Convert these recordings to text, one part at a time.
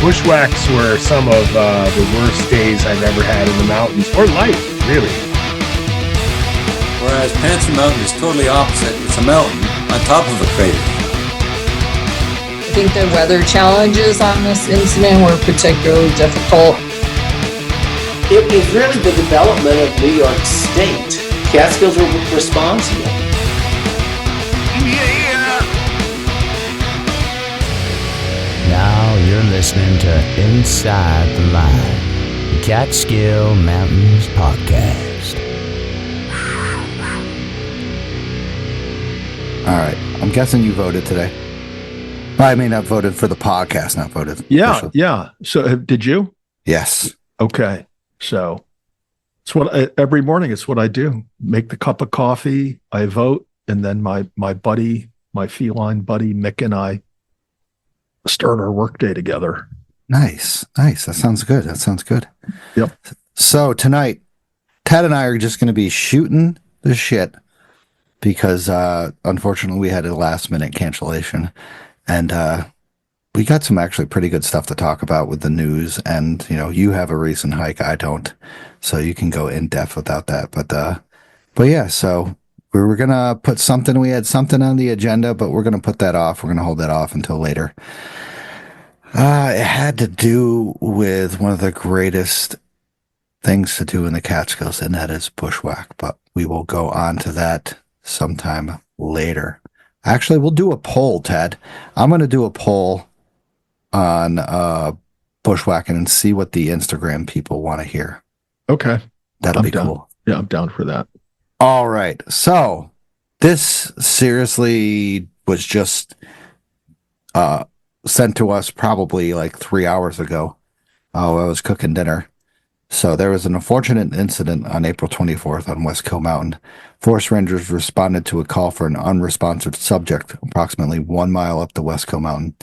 Bushwhacks were some of the worst days I've ever had in the mountains, or life, really. Whereas Panther Mountain is totally opposite. It's a mountain on top of a crater. I think the weather challenges on this incident were particularly difficult. It was really the development of New York State. Catskills were responsible. Now you're listening to Inside the Line, the Catskill Mountains podcast. All right. I'm guessing you voted today. I mean, I voted for the podcast, not voted. Yeah, officially. yeah. So did you? Yes. Okay. So it's what every morning it's what I do. Make the cup of coffee, I vote, and then my buddy, my feline buddy Mick and I start our workday together. Nice. That sounds good. Yep. So tonight, Ted and I are just going to be shooting the shit because unfortunately we had a last minute cancellation, and we got some actually pretty good stuff to talk about with the news. And you have a recent hike, I don't, so you can go in depth without that. But yeah, so we were gonna put something. We had something on the agenda, but we're gonna put that off. We're gonna hold that off until later. It had to do with one of the greatest things to do in the Catskills, and that is bushwhack. But we will go on to that sometime later. Actually, we'll do a poll, Ted. I'm going to do a poll on bushwhacking and see what the Instagram people want to hear. Okay. That'll be cool. Yeah, I'm down for that. All right. So this seriously was just sent to us probably like 3 hours ago. I was cooking dinner. So there was an unfortunate incident on April 24th on Westkill Mountain. Forest rangers responded to a call for an unresponsive subject approximately 1 mile up the Westkill Mountain.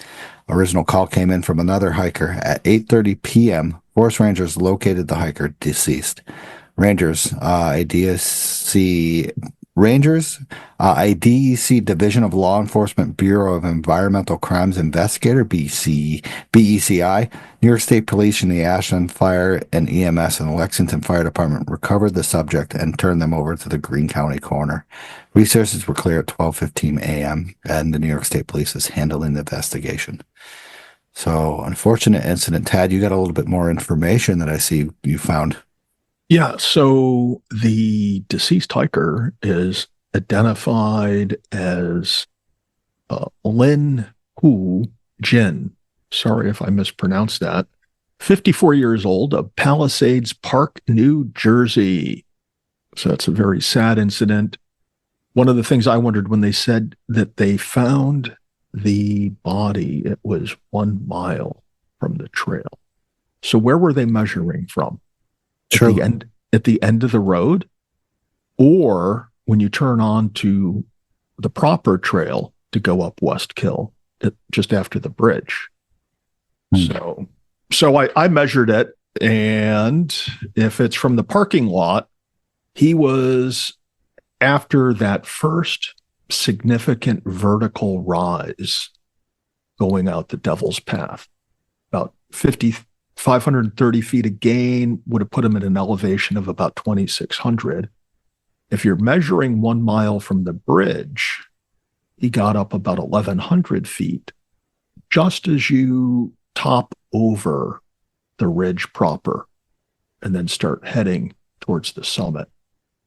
Original call came in from another hiker. At 8:30 p.m., forest rangers located the hiker deceased. A DEC Division of Law Enforcement Bureau of Environmental Crimes investigator, BECI, New York State Police and the Ashland Fire and EMS and the Lexington Fire Department recovered the subject and turned them over to the Greene County coroner. Resources were clear at 12:15 a.m. and the New York State Police is handling the investigation. So, unfortunate incident. Tad, you got a little bit more information that I see you found. Yeah. So the deceased hiker is identified as Lin Hu Jin. Sorry if I mispronounced that. 54 years old, of Palisades Park, New Jersey. So it's a very sad incident. One of the things I wondered when they said that they found the body, it was 1 mile from the trail. So where were they measuring from? Sure. At the end of the road, or when you turn on to the proper trail to go up Westkill, just after the bridge. So I measured it, and if it's from the parking lot, he was after that first significant vertical rise going out the Devil's Path, about 530 feet of gain would have put him at an elevation of about 2,600. If you're measuring 1 mile from the bridge, he got up about 1,100 feet just as you top over the ridge proper and then start heading towards the summit.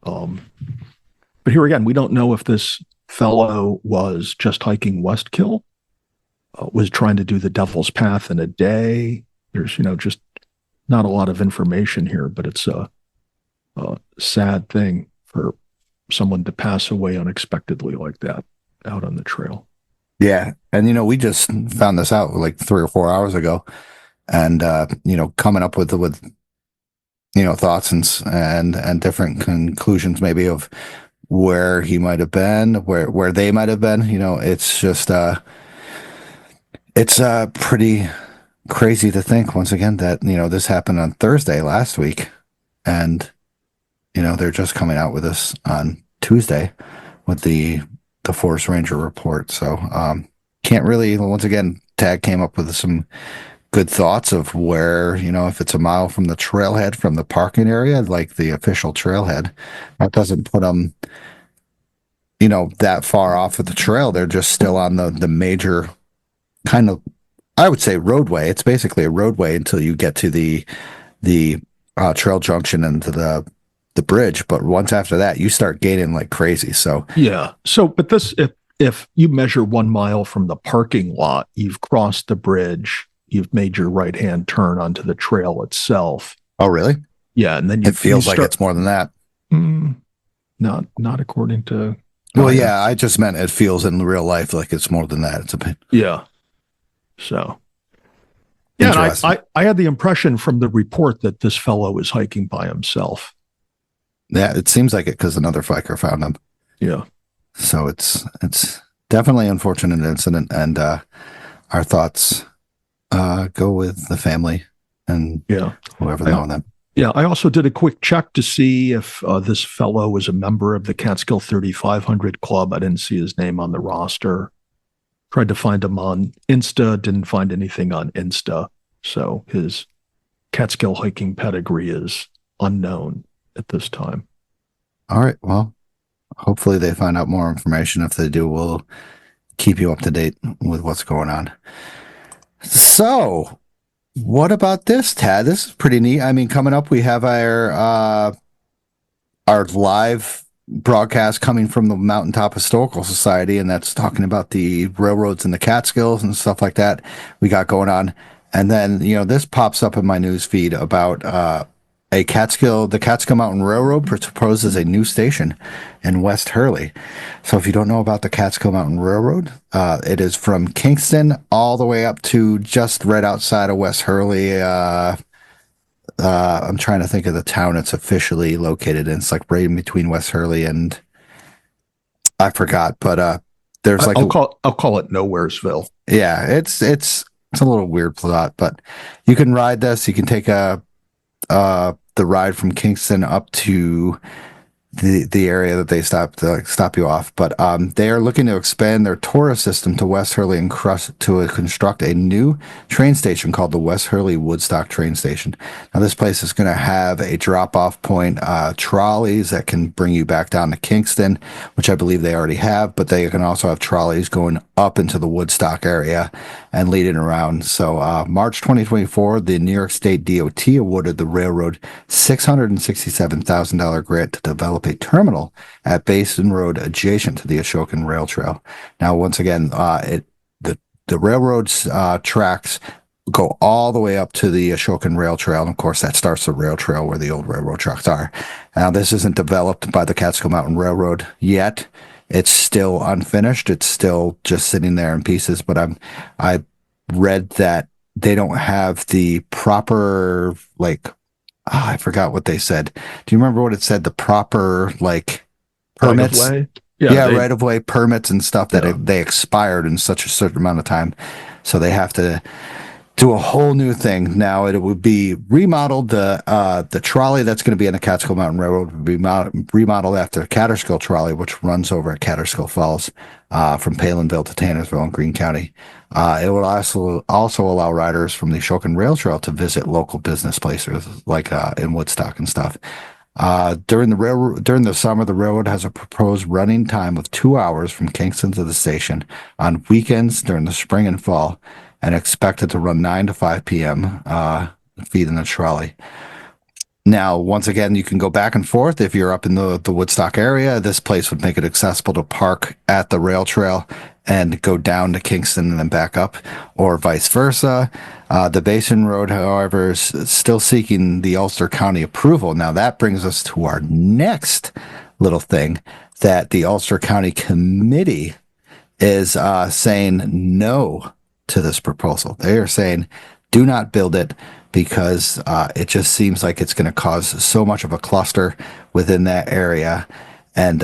But here again, we don't know if this fellow was just hiking Westkill, was trying to do the Devil's Path in a day. There's, just not a lot of information here, but it's a sad thing for someone to pass away unexpectedly like that out on the trail. Yeah. And, we just found this out like 3 or 4 hours ago and, coming up with thoughts and different conclusions maybe of where he might have been, where they might have been, it's just, it's pretty crazy to think once again that this happened on Thursday last week, and they're just coming out with this on Tuesday with the forest ranger report. So can't really, once again, Tag came up with some good thoughts of where, if it's a mile from the trailhead, from the parking area, like the official trailhead, that doesn't put them, that far off of the trail. They're just still on the major kind of, I would say, roadway. It's basically a roadway until you get to the trail junction and to the bridge. But once after that, you start gaining like crazy. So yeah. So, but this, if you measure 1 mile from the parking lot, you've crossed the bridge, you've made your right-hand turn onto the trail itself. Oh, really? Yeah, and then it feels like it's more than that. Not according to. Well, yeah, I just meant it feels in real life like it's more than that. It's a bit. Yeah. So. Yeah, and I had the impression from the report that this fellow was hiking by himself. Yeah, it seems like it because another biker found him. Yeah. So it's definitely an unfortunate incident, and our thoughts go with the family and whoever knows them. Yeah, I also did a quick check to see if this fellow was a member of the Catskill 3500 Club. I didn't see his name on the roster. Tried to find him on Insta, didn't find anything on Insta. So his Catskill hiking pedigree is unknown at this time. All right. Well, hopefully they find out more information. If they do, we'll keep you up to date with what's going on. So, what about this, Tad? This is pretty neat. I mean, coming up, we have our live broadcast coming from the Mountaintop Historical Society, and that's talking about the railroads in the Catskills and stuff like that we got going on. And then, this pops up in my news feed about the Catskill Mountain Railroad proposes a new station in West Hurley. So if you don't know about the Catskill Mountain Railroad, it is from Kingston all the way up to just right outside of West Hurley. I'm trying to think of the town it's officially located in. It's like right in between West Hurley and I forgot, but there's like I'll call it Nowheresville. Yeah, it's a little weird plot, but you can ride this. You can take the ride from Kingston up to the area that they stop you off. But they are looking to expand their tourist system to West Hurley and construct a new train station called the West Hurley Woodstock Train Station. Now, this place is going to have a drop-off point, trolleys that can bring you back down to Kingston, which I believe they already have, but they can also have trolleys going up into the Woodstock area and leading around. So March 2024, the New York State DOT awarded the railroad $667,000 grant to develop a terminal at Basin Road adjacent to the Ashokan Rail Trail. Now, once again, the railroad's tracks go all the way up to the Ashokan Rail Trail, and of course that starts the rail trail where the old railroad tracks are. Now, this isn't developed by the Catskill Mountain Railroad yet. It's still unfinished. It's still just sitting there in pieces, but I read that they don't have the proper, I forgot what they said. Do you remember what it said? The proper, permits? Right of way? Right of way permits and stuff that they expired in such a certain amount of time. So they have to do a whole new thing. Now it would be remodeled. The trolley that's going to be in the Catskill Mountain Railroad would be remodeled after the Catskill trolley, which runs over at Catskill Falls from Palinville to Tannersville in Greene County. It would also allow riders from the Ashokan Rail Trail to visit local business places like in Woodstock and stuff. During the summer, the railroad has a proposed running time of 2 hours from Kingston to the station on weekends during the spring and fall, and expected to run 9 to 5 p.m. Feeding the trolley. Now, once again, you can go back and forth. If you're up in the Woodstock area, this place would make it accessible to park at the rail trail and go down to Kingston and then back up, or vice versa. The Basin Road, however, is still seeking the Ulster County approval. Now, that brings us to our next little thing, that the Ulster County Committee is saying no to this proposal. They are saying, do not build it, because it just seems like it's going to cause so much of a cluster within that area, and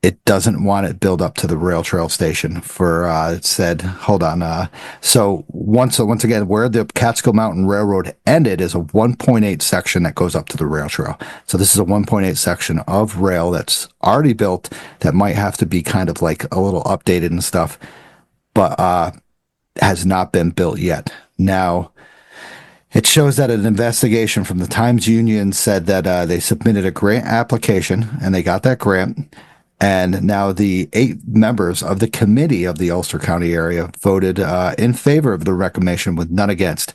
it doesn't want it built up to the rail trail station. It said, hold on. So once again, where the Catskill Mountain Railroad ended is a 1.8 section that goes up to the rail trail. So this is a 1.8 section of rail that's already built that might have to be kind of like a little updated and stuff, but has not been built yet. Now, it shows that an investigation from the Times Union said that they submitted a grant application and they got that grant. And now the 8 members of the committee of the Ulster County area voted in favor of the recommendation with none against.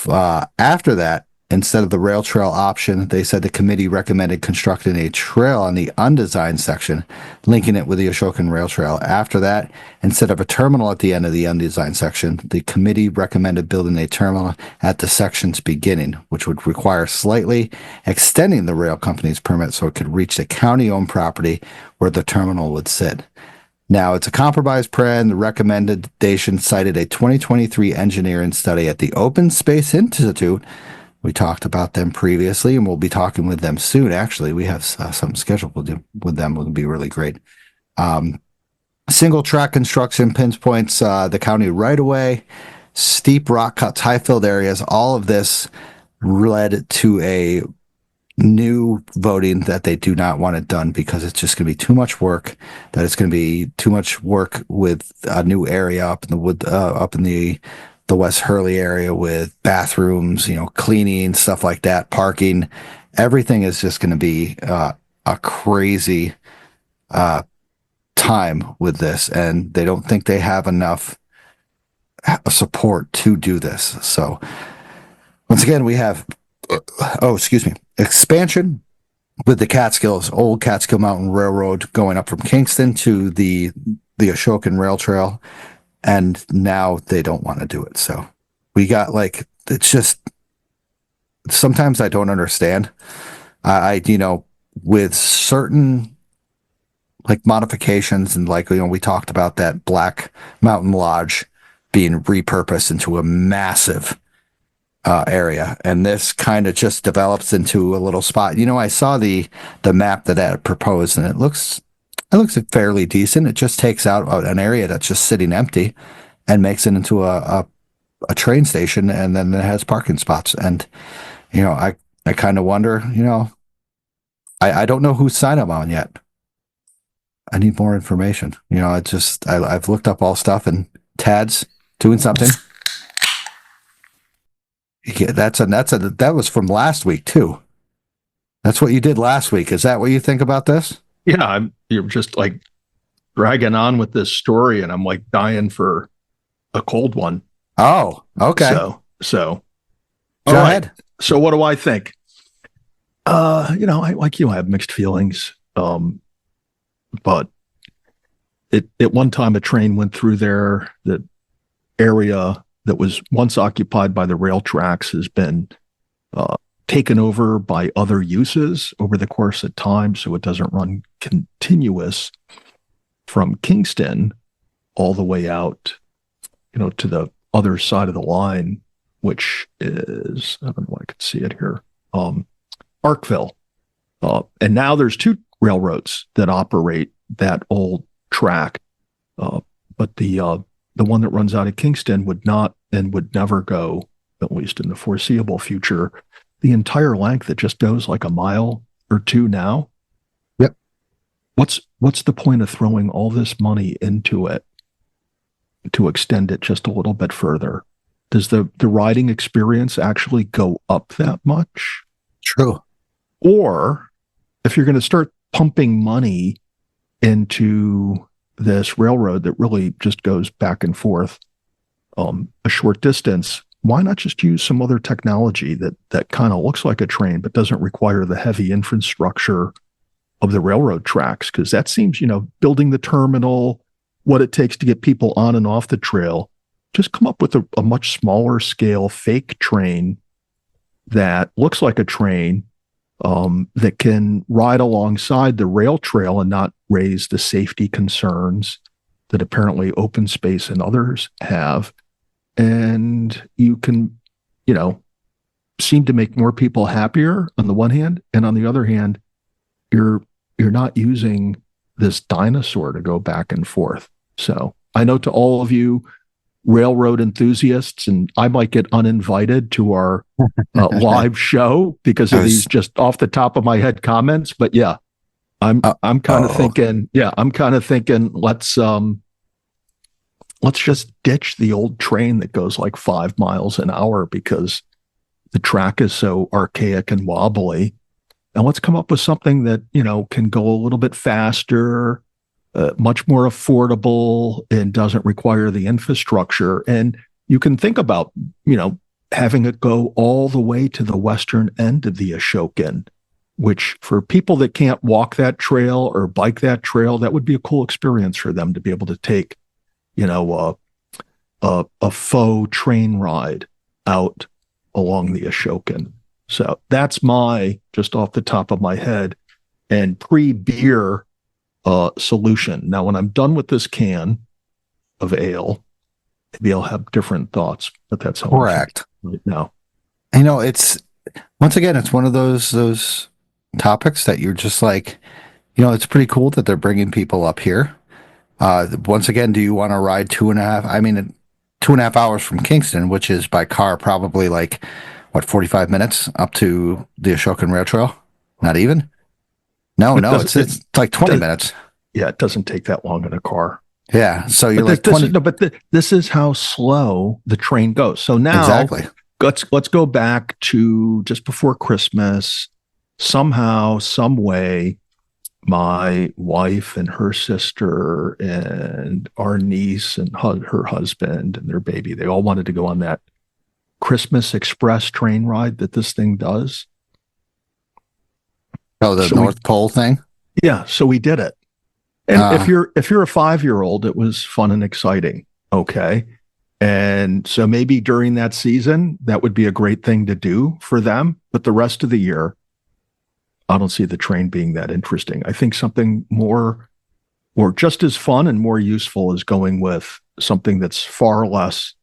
After that, instead of the rail trail option, they said the committee recommended constructing a trail on the undesigned section, linking it with the Ashokan Rail Trail. After that, instead of a terminal at the end of the undesigned section, the committee recommended building a terminal at the section's beginning, which would require slightly extending the rail company's permit so it could reach the county-owned property where the terminal would sit. Now, it's a compromise plan. The recommendation cited a 2023 engineering study at the Open Space Institute. We talked about them previously, and we'll be talking with them soon. Actually, we have something scheduled with them. It will be really great. Single track construction pinpoints the county right away, steep rock cuts, high filled areas. All of this led to a new voting that they do not want it done because it's just going to be too much work. That it's going to be too much work with a new area up in the wood, up in the West Hurley area with bathrooms, cleaning, stuff like that, parking. Everything is just going to be a crazy time with this, and they don't think they have enough support to do this. So once again, we have expansion with the Catskills, old Catskill Mountain Railroad going up from Kingston to the Ashokan Rail Trail, and now they don't want to do it. So we got it's just, sometimes I don't understand. I with certain modifications and we talked about that Black Mountain Lodge being repurposed into a massive area, and this kind of just develops into a little spot. I saw the map that I proposed, and it looks fairly decent. It just takes out an area that's just sitting empty and makes it into a train station, and then it has parking spots. And I kind of wonder, I don't know whose side I'm on yet. I need more information. I've looked up all stuff, and Tad's doing something. Yeah, that was from last week too. That's what you did last week. Is that what you think about this? Yeah, you're just dragging on with this story, and I'm dying for a cold one. Oh, okay. So go ahead. So what do I think? I have mixed feelings. But at one time a train went through there. The area that was once occupied by the rail tracks has been taken over by other uses over the course of time, so it doesn't run continuous from Kingston all the way out, to the other side of the line, which is, I don't know if I could see it here, Arkville. And now there's 2 railroads that operate that old track, but the one that runs out of Kingston would not and would never go, at least in the foreseeable future, the entire length. It just goes a mile or 2 now. Yep. What's the point of throwing all this money into it to extend it just a little bit further? Does the riding experience actually go up that much? True. Or if you're going to start pumping money into this railroad that really just goes back and forth a short distance, why not just use some other technology that kind of looks like a train but doesn't require the heavy infrastructure of the railroad tracks? Because that seems, building the terminal, what it takes to get people on and off the trail, just come up with a much smaller scale fake train that looks like a train, that can ride alongside the rail trail and not raise the safety concerns that apparently Open Space and others have. And you can, seem to make more people happier on the one hand, and on the other hand, you're not using this dinosaur to go back and forth. So I know to all of you railroad enthusiasts, and I might get uninvited to our live show because of these just off the top of my head comments. But yeah, I'm kind of thinking, let's let's just ditch the old train that goes like 5 miles an hour because the track is so archaic and wobbly. And let's come up with something that, can go a little bit faster, much more affordable, and doesn't require the infrastructure. And you can think about, having it go all the way to the western end of the Ashokan, which for people that can't walk that trail or bike that trail, that would be a cool experience for them to be able to take, a faux train ride out along the Ashokan. So that's my, just off the top of my head, and pre-beer solution. Now, when I'm done with this can of ale, maybe I'll have different thoughts, but that's how Correct. I'm right now. It's once again, it's one of those topics that you're just like, it's pretty cool that they're bringing people up here. Once again, do you want to ride 2.5? I mean, 2.5 hours from Kingston, which is by car probably like 45 minutes up to the Ashokan Rail Trail? Not even. No, it's like 20 minutes. Yeah, it doesn't take that long in a car. Yeah, so you're but like 20. This is how slow the train goes. So now, exactly. Let's go back to just before Christmas. Somehow, some way, my wife and her sister and our niece and her husband and their baby, they all wanted to go on that Christmas Express train ride that this thing does. Oh, the North Pole thing? Yeah, so we did it. And if you're a 5-year-old, it was fun and exciting. Okay. And so maybe during that season, that would be a great thing to do for them. But the rest of the year, I don't see the train being that interesting. I think something more or just as fun and more useful is going with something that's far less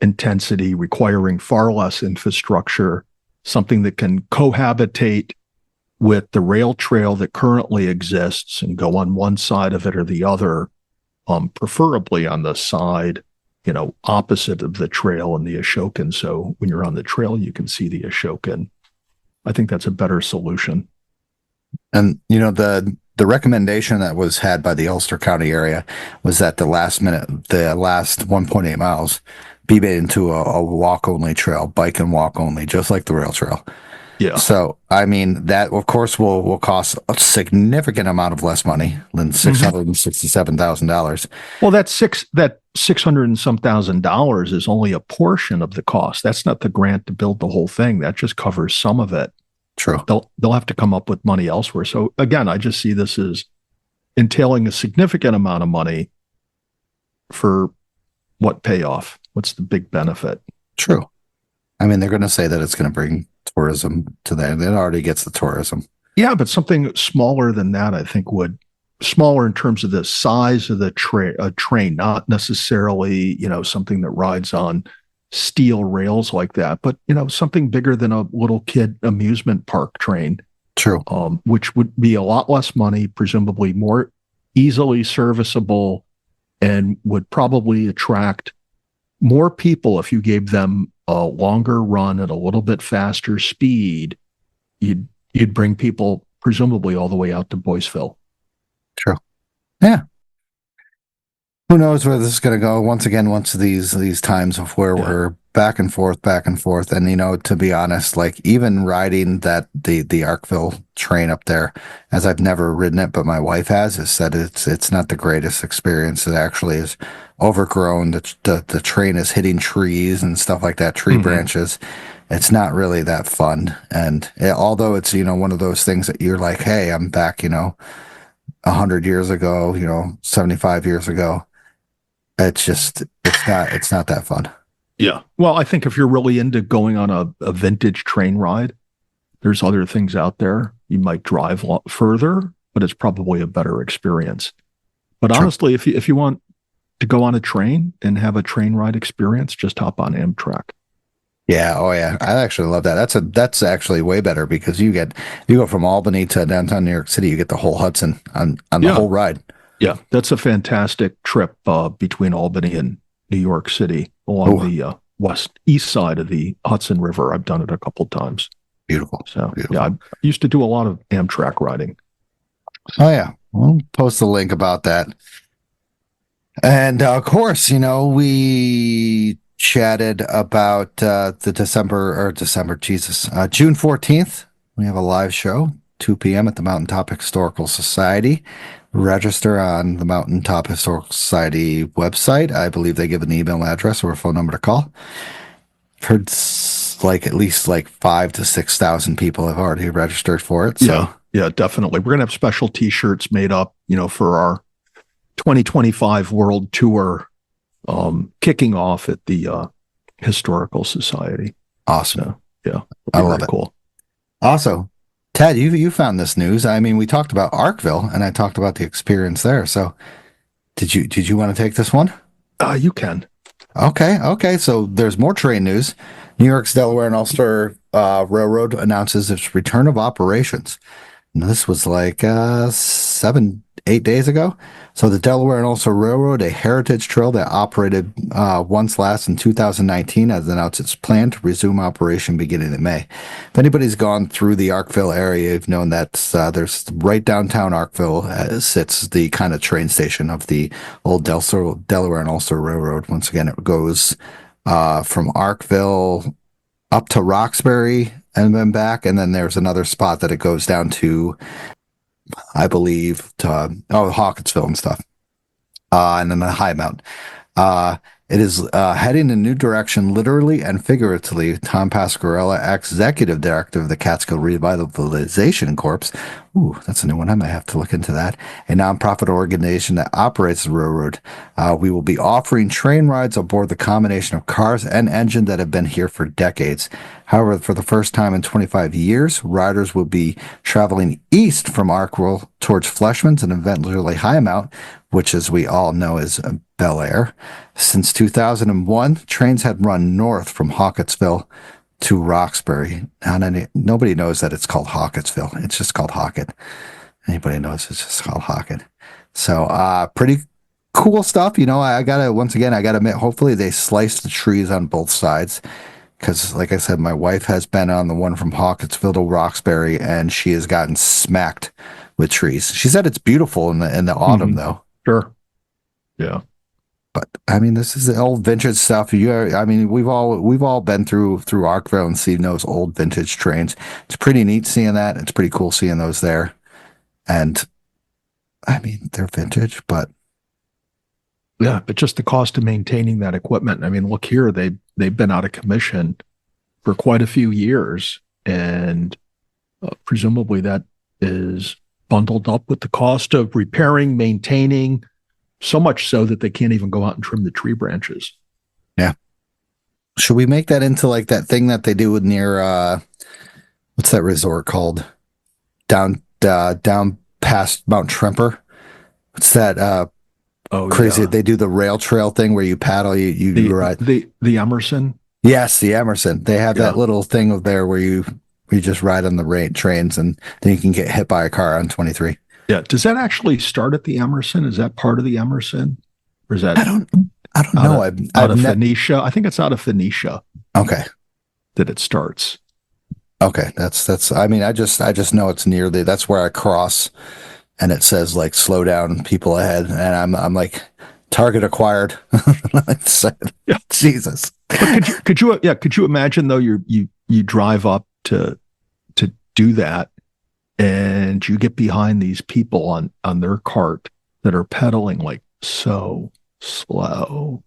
intensity, requiring far less infrastructure, something that can cohabitate with the rail trail that currently exists and go on one side of it or the other, preferably on the side, opposite of the trail and the Ashokan. So when you're on the trail, you can see the Ashokan. I think that's a better solution. And, the recommendation that was had by the Ulster County area was that the last 1.8 miles be made into a walk-only trail, bike and walk only, just like the rail trail. Yeah. So, I mean, that, of course, will cost a significant amount of less money than $667,000. Well, that $600 and some $1,000 is only a portion of the cost. That's not the grant to build the whole thing. That just covers some of it. True. They'll have to come up with money elsewhere. So again, I just see this as entailing a significant amount of money for what payoff? What's the big benefit? True. I mean, they're going to say that it's going to bring tourism to them. It already gets the tourism. Yeah, but something smaller than that, I think, smaller in terms of the size of the train, not necessarily, something that rides on steel rails like that, but, something bigger than a little kid amusement park train. True. Which would be a lot less money, presumably more easily serviceable, and would probably attract more people if you gave them a longer run at a little bit faster speed. You'd bring people presumably all the way out to Boyceville. True. Yeah. Who knows where this is going to go? Once again, once these times of where we're back and forth, and to be honest, like even riding the Arkville train up there, as I've never ridden it, but my wife has said it's not the greatest experience. It actually is overgrown. The train is hitting trees and stuff like that, tree branches. It's not really that fun. And although it's one of those things that you're like, hey, I'm back 100 years ago, 75 years ago. It's not that fun. Yeah. Well, I think if you're really into going on a vintage train ride, there's other things out there. You might drive further, but it's probably a better experience. But True. Honestly, if you want to go on a train and have a train ride experience, just hop on Amtrak. Yeah. Oh yeah. I actually love that. That's actually way better because you go from Albany to downtown New York City, you get the whole Hudson on the whole ride. Yeah, that's a fantastic trip between Albany and New York City along the east side of the Hudson River. I've done it a couple times. Beautiful. So Beautiful. yeah, I used to do a lot of Amtrak riding. Oh yeah, we'll post a link about that. And of course, we chatted about June 14th. We have a live show, 2 p.m. at the Mountaintop Historical Society. Register on the Mountaintop Historical Society website. I believe they give an email address or a phone number to call. I've heard at least 5,000 to 6,000 people have already registered for it. So. Yeah, definitely. We're going to have special T-shirts made up, for our 2025 World Tour, kicking off at the Historical Society. Awesome. So, yeah, I love it. Cool. Also, Ted, you found this news. I mean, we talked about Arkville, and I talked about the experience there. So, did you want to take this one? You can. Okay. So there's more train news. New York's Delaware and Ulster Railroad announces its return of operations. And this was 7-8 days ago. So the Delaware and Ulster Railroad, a heritage trail that operated once last in 2019, has announced its plan to resume operation beginning in May. If anybody's gone through the Arkville area, you've known that there's right downtown Arkville sits the kind of train station of the old Delaware and Ulster Railroad. Once again, it goes from Arkville up to Roxbury and then back, and then there's another spot that it goes down to, I believe, to Hawketsville and stuff, and then the High Mountain. It is heading in a new direction, literally and figuratively. Tom Pasquarella, executive director of the Catskill Revitalization Corps. Ooh, that's a new one. I might have to look into that. A nonprofit organization that operates the railroad. We will be offering train rides aboard the combination of cars and engine that have been here for decades. However, for the first time in 25 years, riders will be traveling east from Arkville towards Fleshman's and eventually High Mount, which, as we all know, is Bel Air. Since 2001, trains had run north from Hawketsville to Roxbury. Now, nobody knows that it's called Hawketsville. It's just called Hawkett. Anybody knows it's just called Hawkett. So, pretty cool stuff. I gotta admit, hopefully they slice the trees on both sides. Because, like I said, my wife has been on the one from Hawketsville to Roxbury, and she has gotten smacked with trees. She said it's beautiful in the autumn, though. Sure. Yeah. But I mean, this is the old vintage stuff. We've all been through Arkville and seen those old vintage trains. It's pretty neat seeing that. It's pretty cool seeing those there. And I mean, they're vintage, but yeah, but just the cost of maintaining that equipment. I mean, look here, they've been out of commission for quite a few years, and presumably that is bundled up with the cost of repairing, maintaining, so much so that they can't even go out and trim the tree branches. Yeah. Should we make that into that thing that they do near what's that resort called? Down past Mount Tremper. What's that crazy? Yeah. They do the rail trail thing where you paddle, you ride. The Emerson? Yes, the Emerson. They have that little thing there where you just ride on the trains, and then you can get hit by a car on 23. Yeah. Does that actually start at the Emerson? Is that part of the Emerson? Or is that I don't know. Out of Phoenicia? I think it's out of Phoenicia. Okay. That it starts. Okay. That's I mean, I just know it's near that's where I cross, and it says slow down, people ahead, and I'm like, target acquired. Yeah. Jesus. But could you imagine though, you drive up to do that, and you get behind these people on their cart that are pedaling so slow,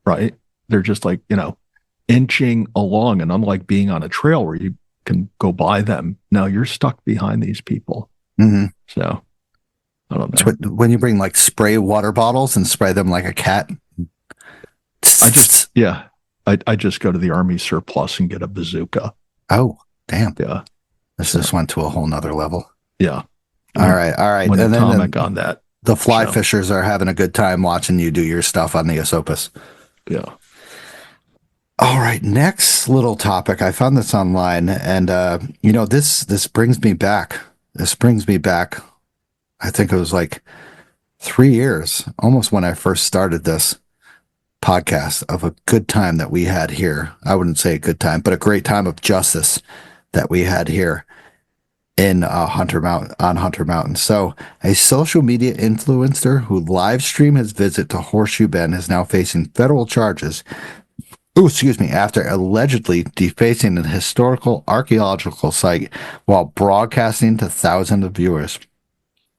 right? They're just inching along, and unlike being on a trail where you can go by them, now you're stuck behind these people. Mm-hmm. So I don't know. So when you bring spray water bottles and spray them like a cat. I just go to the Army surplus and get a bazooka. Oh, damn. Yeah. This just went to a whole nother level. Yeah. All right. Went and atomic on that. The fly fishers are having a good time watching you do your stuff on the Esopus. Yeah. All right. Next little topic. I found this online, and this brings me back. This brings me back. I think it was 3 years, almost when I first started this podcast, of a good time that we had here. I wouldn't say a good time, but a great time of justice that we had here. in Hunter Mountain. So a social media influencer who live streamed his visit to Horseshoe Bend is now facing federal charges. Oh, excuse me, after allegedly defacing an historical archaeological site while broadcasting to thousands of viewers.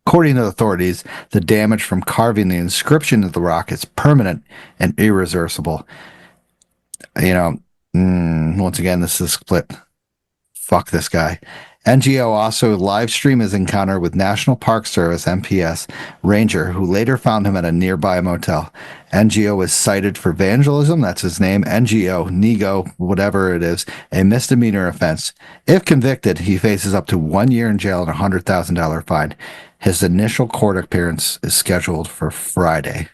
According to authorities, the damage from carving the inscription of the rock is permanent and irreversible. Once again, this is split. Fuck this guy. NGO also live streamed his encounter with National Park Service (NPS) ranger, who later found him at a nearby motel. NGO was cited for vandalism. That's his name. NGO, whatever it is, a misdemeanor offense. If convicted, he faces up to 1 year in jail and a $100,000 fine. His initial court appearance is scheduled for Friday.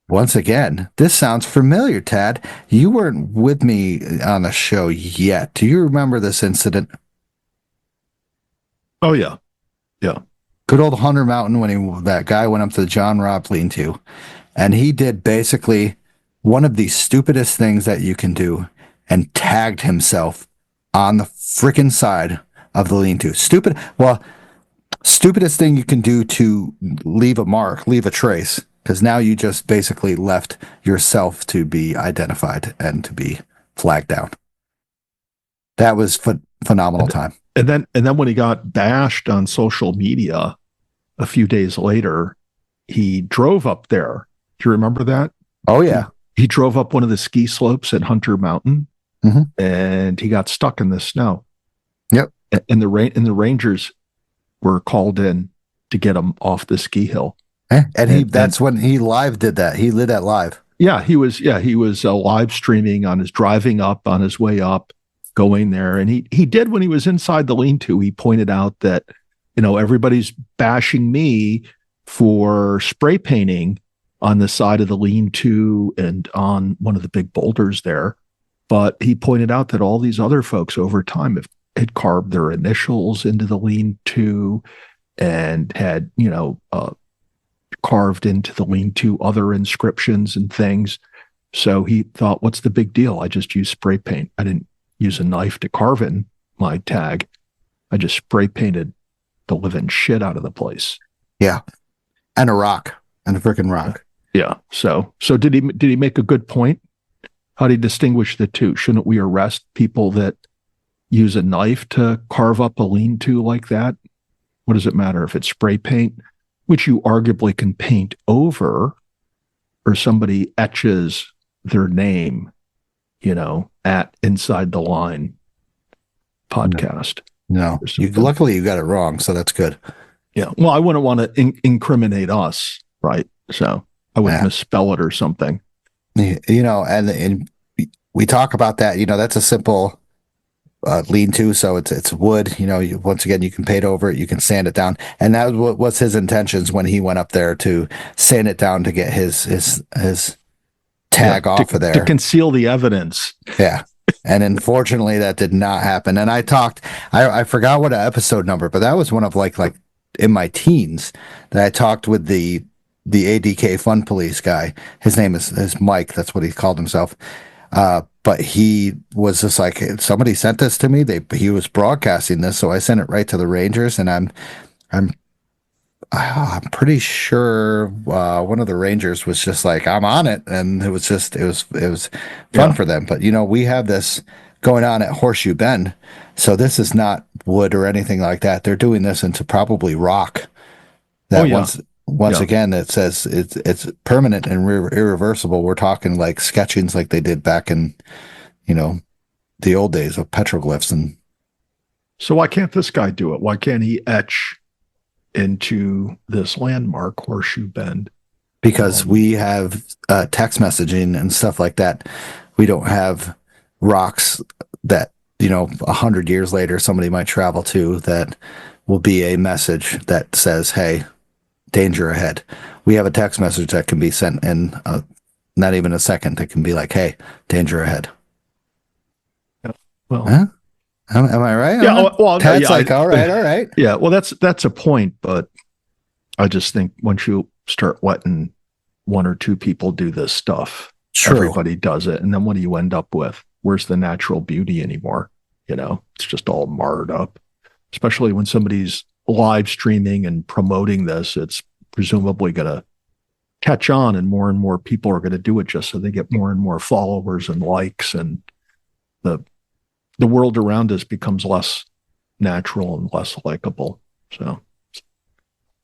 Once again, this sounds familiar, Tad. You weren't with me on the show yet. Do you remember this incident? Oh, yeah. Yeah. Good old Hunter Mountain when that guy went up to the John Robb lean-to, and he did basically one of the stupidest things that you can do and tagged himself on the freaking side of the lean-to. Stupidest thing you can do to leave a mark, leave a trace, because now you just basically left yourself to be identified and to be flagged down. That was phenomenal time. And then when he got bashed on social media a few days later, he drove up there. Do you remember that? Oh, yeah. He drove up one of the ski slopes at Hunter Mountain, and he got stuck in the snow. Yep. And the Rangers were called in to get him off the ski hill. And that's when he live did that. He did that live. Yeah, he was live streaming on his driving up on his way up, going there. And he did when he was inside the lean-to, he pointed out that, everybody's bashing me for spray painting on the side of the lean-to and on one of the big boulders there. But he pointed out that all these other folks over time had carved their initials into the lean-to and had, carved into the lean-to other inscriptions and things. So he thought, what's the big deal? I just used spray paint. I didn't use a knife to carve in my tag. I just spray painted the living shit out of the place. Yeah. And a rock. And a freaking rock. Yeah. So did he make a good point? How do you distinguish the two? Shouldn't we arrest people that use a knife to carve up a lean-to like that? What does it matter if it's spray paint, which you arguably can paint over, or somebody etches their name, at Inside the Line podcast? No. Luckily you got it wrong, so that's good. Yeah. Well, I wouldn't want to incriminate us, right? So I would misspell it or something. And we talk about that. That's a simple lean-to, so it's wood. Once again, you can paint over it, you can sand it down, and that was his intentions when he went up there to sand it down to get his tag off of there to conceal the evidence. Yeah. And unfortunately, that did not happen. And I forgot what episode number, but that was one of like in my teens that I talked with the ADK Fun Police guy. His name is Mike. That's what he called himself. But he was just like, somebody sent this to me. He was broadcasting this, so I sent it right to the Rangers, and I'm pretty sure one of the Rangers was just like, I'm on it, and it was fun for them. But we have this going on at Horseshoe Bend, so this is not wood or anything like that. They're doing this into probably rock. Once again, it says it's permanent and irreversible. We're talking like sketchings like they did back in, the old days of petroglyphs. And so why can't this guy do it? Why can't he etch into this landmark, Horseshoe Bend? Because we have text messaging and stuff like that. We don't have rocks that, 100 years later, somebody might travel to that will be a message that says, hey, danger ahead. We have a text message that can be sent in not even a second. It can be like, hey, danger ahead. Well, huh? Am I right? Yeah. Well, Tad's all right. Yeah. Well, that's a point, but I just think once you start letting one or two people do this stuff, everybody does it. And then what do you end up with? Where's the natural beauty anymore? It's just all marred up. especially when somebody's live streaming and promoting this, it's presumably going to catch on, and more people are going to do it just so they get more and more followers and likes, and the world around us becomes less natural and less likable. So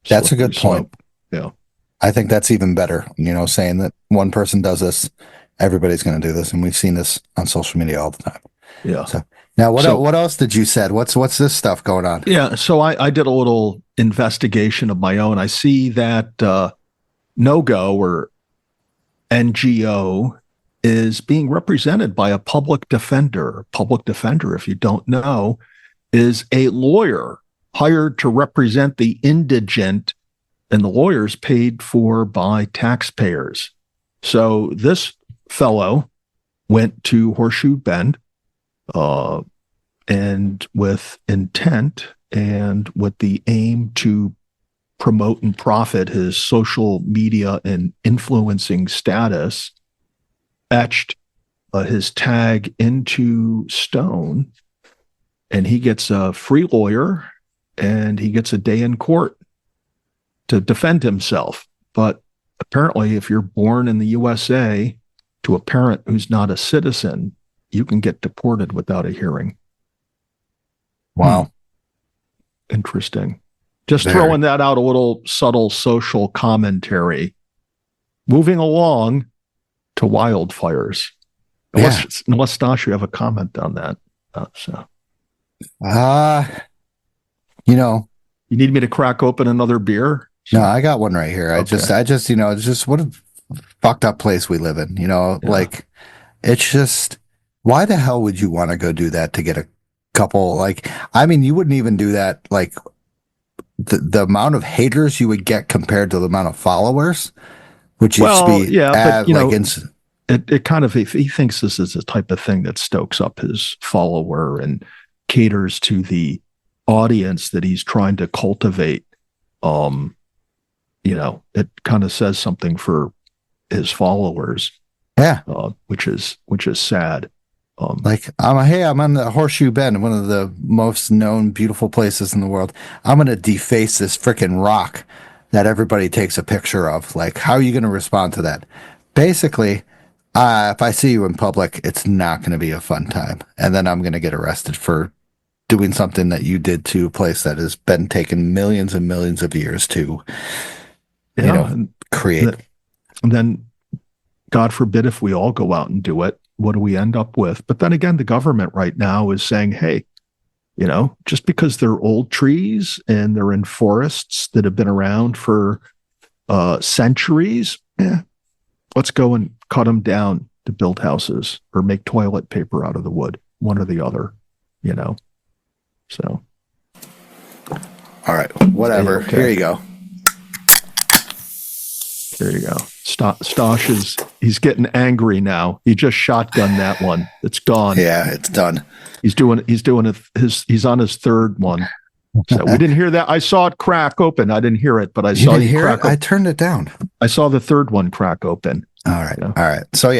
That's a good point. Yeah. I think that's even better, saying that one person does this, everybody's going to do this. And we've seen this on social media all the time. Yeah. So now what else did you said? What's this stuff going on? Yeah. So I did a little investigation of my own. I see that NOGO, or NGO, is being represented by a public defender. Public defender, if you don't know, is a lawyer hired to represent the indigent, and the lawyer's paid for by taxpayers. So this fellow went to Horseshoe Bend, and with intent and with the aim to promote and profit his social media and influencing status, etched his tag into stone, and he gets a free lawyer and he gets a day in court to defend himself. But apparently, if you're born in the USA to a parent who's not a citizen, you can get deported without a hearing. Wow. Interesting. Just throwing that out, a little subtle social commentary. Moving along to wildfires. Unless Stash, you have a comment on that. You need me to crack open another beer? No, I got one right here. Okay. I just, it's just what a fucked up place we live in. Like, it's just, why the hell would you want to go do that to get a couple? Like, I mean, you wouldn't even do that. Like, the amount of haters you would get compared to the amount of followers, which used to be, it kind of, if he thinks this is the type of thing that stokes up his follower and caters to the audience that he's trying to cultivate, it kind of says something for his followers. Yeah. Which is sad. I'm on the Horseshoe Bend, one of the most known beautiful places in the world. I'm going to deface this freaking rock that everybody takes a picture of. Like, how are you going to respond to that? Basically, if I see you in public, it's not going to be a fun time. And then I'm going to get arrested for doing something that you did to a place that has been taken millions and millions of years to, create. And then, God forbid, if we all go out and do it, what do we end up with? But then again, the government right now is saying, hey, just because they're old trees and they're in forests that have been around for centuries, let's go and cut them down to build houses or make toilet paper out of the wood, one or the other, So. All right, whatever. Okay. Here you go. There you go. Stosh he's getting angry now. He just shotgunned that one. It's gone. Yeah, it's done. He's on his third one. So we didn't hear that. I saw it crack open. I didn't hear it, but I saw it crack open. I turned it down. I saw the third one crack open. All right. All right. So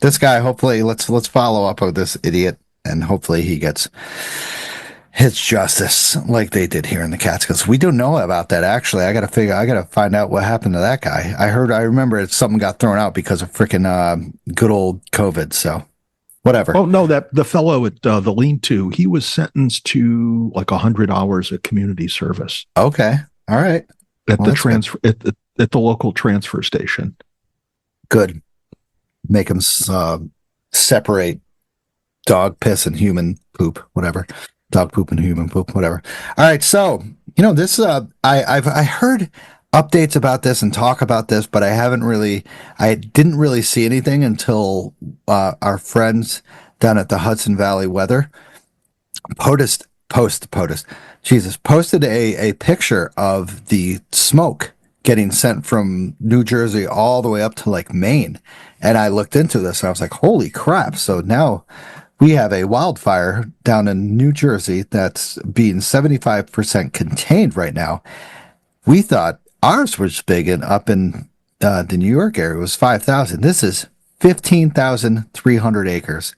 this guy, hopefully let's follow up with this idiot, and hopefully he gets his justice like they did here in the Catskills. We don't know about that, actually. I got to find out what happened to that guy. I remember something got thrown out because of freaking good old COVID. So whatever. Oh, no, that the fellow at the lean-to, he was sentenced to like 100 hours of community service. Okay. All right. At the local transfer station. Good. Make them separate dog piss and human poop, whatever. Dog poop and human poop, whatever. All right, so this I heard updates about this and talk about this, but I didn't really see anything until our friends down at the Hudson Valley Weather posted a picture of the smoke getting sent from New Jersey all the way up to like Maine, and I looked into this and I was like, holy crap! So now we have a wildfire down in New Jersey that's being 75% contained right now. We thought ours was big, and up in the New York area was 5,000. This is 15,300 acres.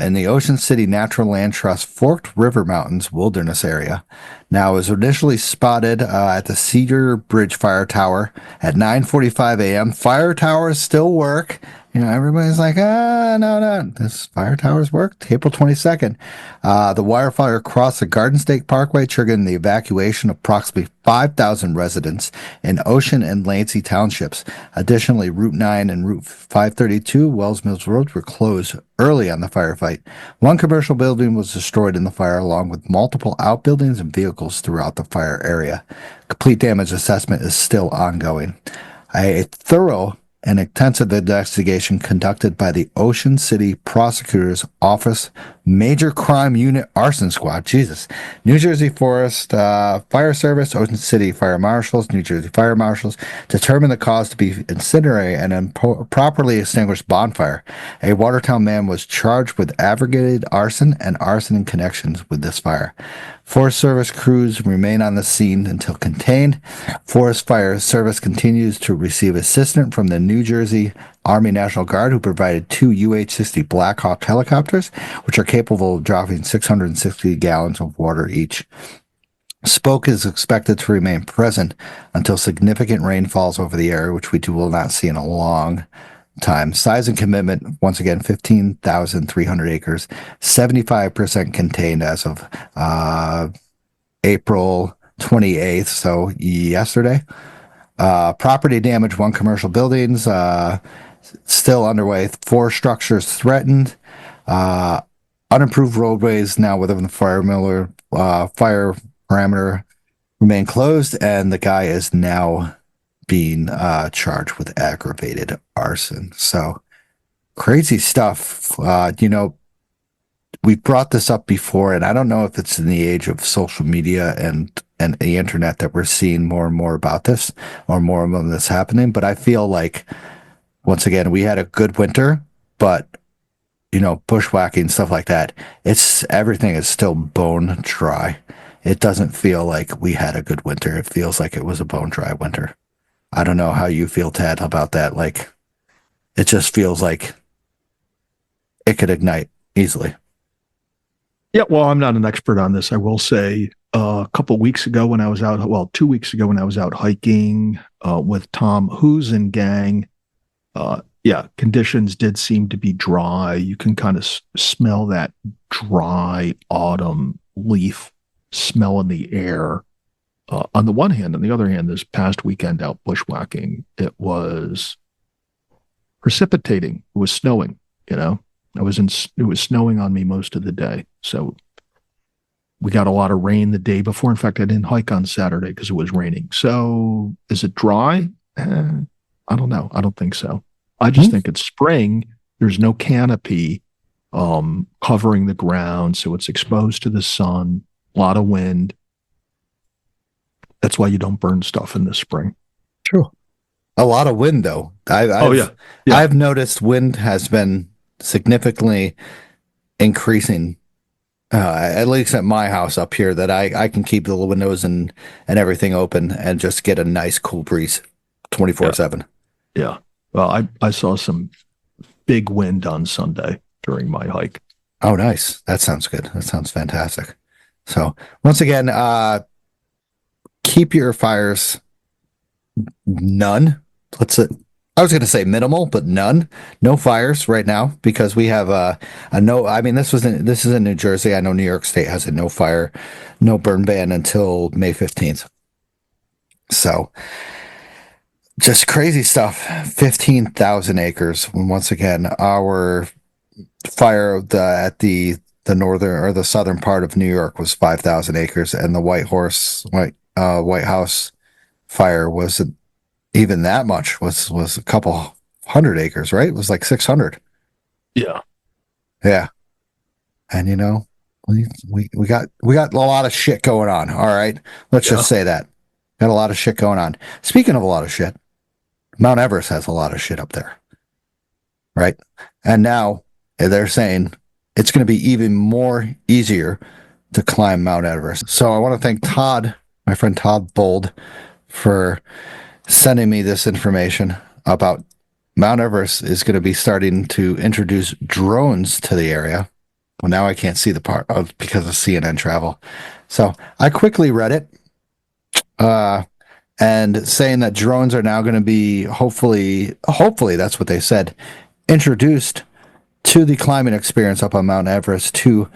in the Ocean City Natural Land Trust Forked River Mountains Wilderness Area. Now, it was initially spotted at the Cedar Bridge Fire Tower at 9:45 a.m. Fire towers still work. Everybody's like, no. This fire towers worked. April 22nd. The wildfire crossed the Garden State Parkway, triggering the evacuation of approximately 5,000 residents in Ocean and Lansing townships. Additionally, Route 9 and Route 532, Wells Mills Road, were closed early on the firefight. One commercial building was destroyed in the fire, along with multiple outbuildings and vehicles throughout the fire area. Complete damage assessment is still ongoing. A thorough and extensive investigation conducted by the Ocean City Prosecutor's Office Major Crime Unit Arson Squad, Jesus, New Jersey Forest Fire Service, Ocean City Fire Marshals, New Jersey Fire Marshals, determined the cause to be incendiary and improperly extinguished bonfire. A Watertown man was charged with aggravated arson and arson in connections with this fire. Forest Service crews remain on the scene until contained. Forest Fire Service continues to receive assistance from the New Jersey Army National Guard, who provided 2 UH-60 Black Hawk helicopters, which are capable of dropping 660 gallons of water each. Smoke is expected to remain present until significant rain falls over the area, which we will not see in a long time. Size and commitment, once again, 15,300 acres, 75% contained as of April 28th, so yesterday. Property damage, 1 commercial buildings, still underway, 4 structures threatened, unimproved roadways now within the fire parameter remain closed, and the guy is now being charged with aggravated arson. So crazy stuff. We brought this up before, and I don't know if it's in the age of social media and the internet that we're seeing more and more about this, or more of this happening. But I feel like, once again, we had a good winter, but bushwhacking, stuff like that, everything is still bone dry. It doesn't feel like we had a good winter. It feels like it was a bone dry winter. I don't know how you feel, Tad, about that. Like, it just feels like it could ignite easily. Yeah, well, I'm not an expert on this. I will say a couple weeks ago when I was out, 2 weeks ago when I was out hiking with Tom Who's and gang, conditions did seem to be dry. You can kind of smell that dry autumn leaf smell in the air. On the one hand, on the other hand, this past weekend out bushwhacking, it was precipitating. It was snowing, it was snowing on me most of the day. So we got a lot of rain the day before. In fact, I didn't hike on Saturday because it was raining. So is it dry? I don't know. I don't think so. I just think it's spring. There's no canopy covering the ground, so it's exposed to the sun, a lot of wind. That's why you don't burn stuff in the spring. True. A lot of wind, though. I've noticed wind has been significantly increasing, at least at my house up here, that I can keep the windows and everything open and just get a nice cool breeze 24/7. Yeah. Well, I saw some big wind on Sunday during my hike. Oh, nice. That sounds good. That sounds fantastic. So once again, keep your fires none. I was going to say minimal, but none. No fires right now because we have a no. I mean, this is in New Jersey. I know New York State has a no burn ban until May 15th. So just crazy stuff. 15,000 acres. Once again, our fire at the northern or the southern part of New York was 5,000 acres, and the White House fire wasn't even that much. Was a couple hundred acres, right? It was like 600. Yeah. And we got a lot of shit going on. All right, let's just say that got a lot of shit going on. Speaking of a lot of shit, Mount Everest has a lot of shit up there, right? And now they're saying it's going to be even more easier to climb Mount Everest. So I want to thank Todd, my friend Todd Bold, for sending me this information about Mount Everest is going to be starting to introduce drones to the area. Well, now I can't see the part of because of CNN travel. So I quickly read it, and saying that drones are now going to be hopefully that's what they said, introduced to the climbing experience up on Mount Everest to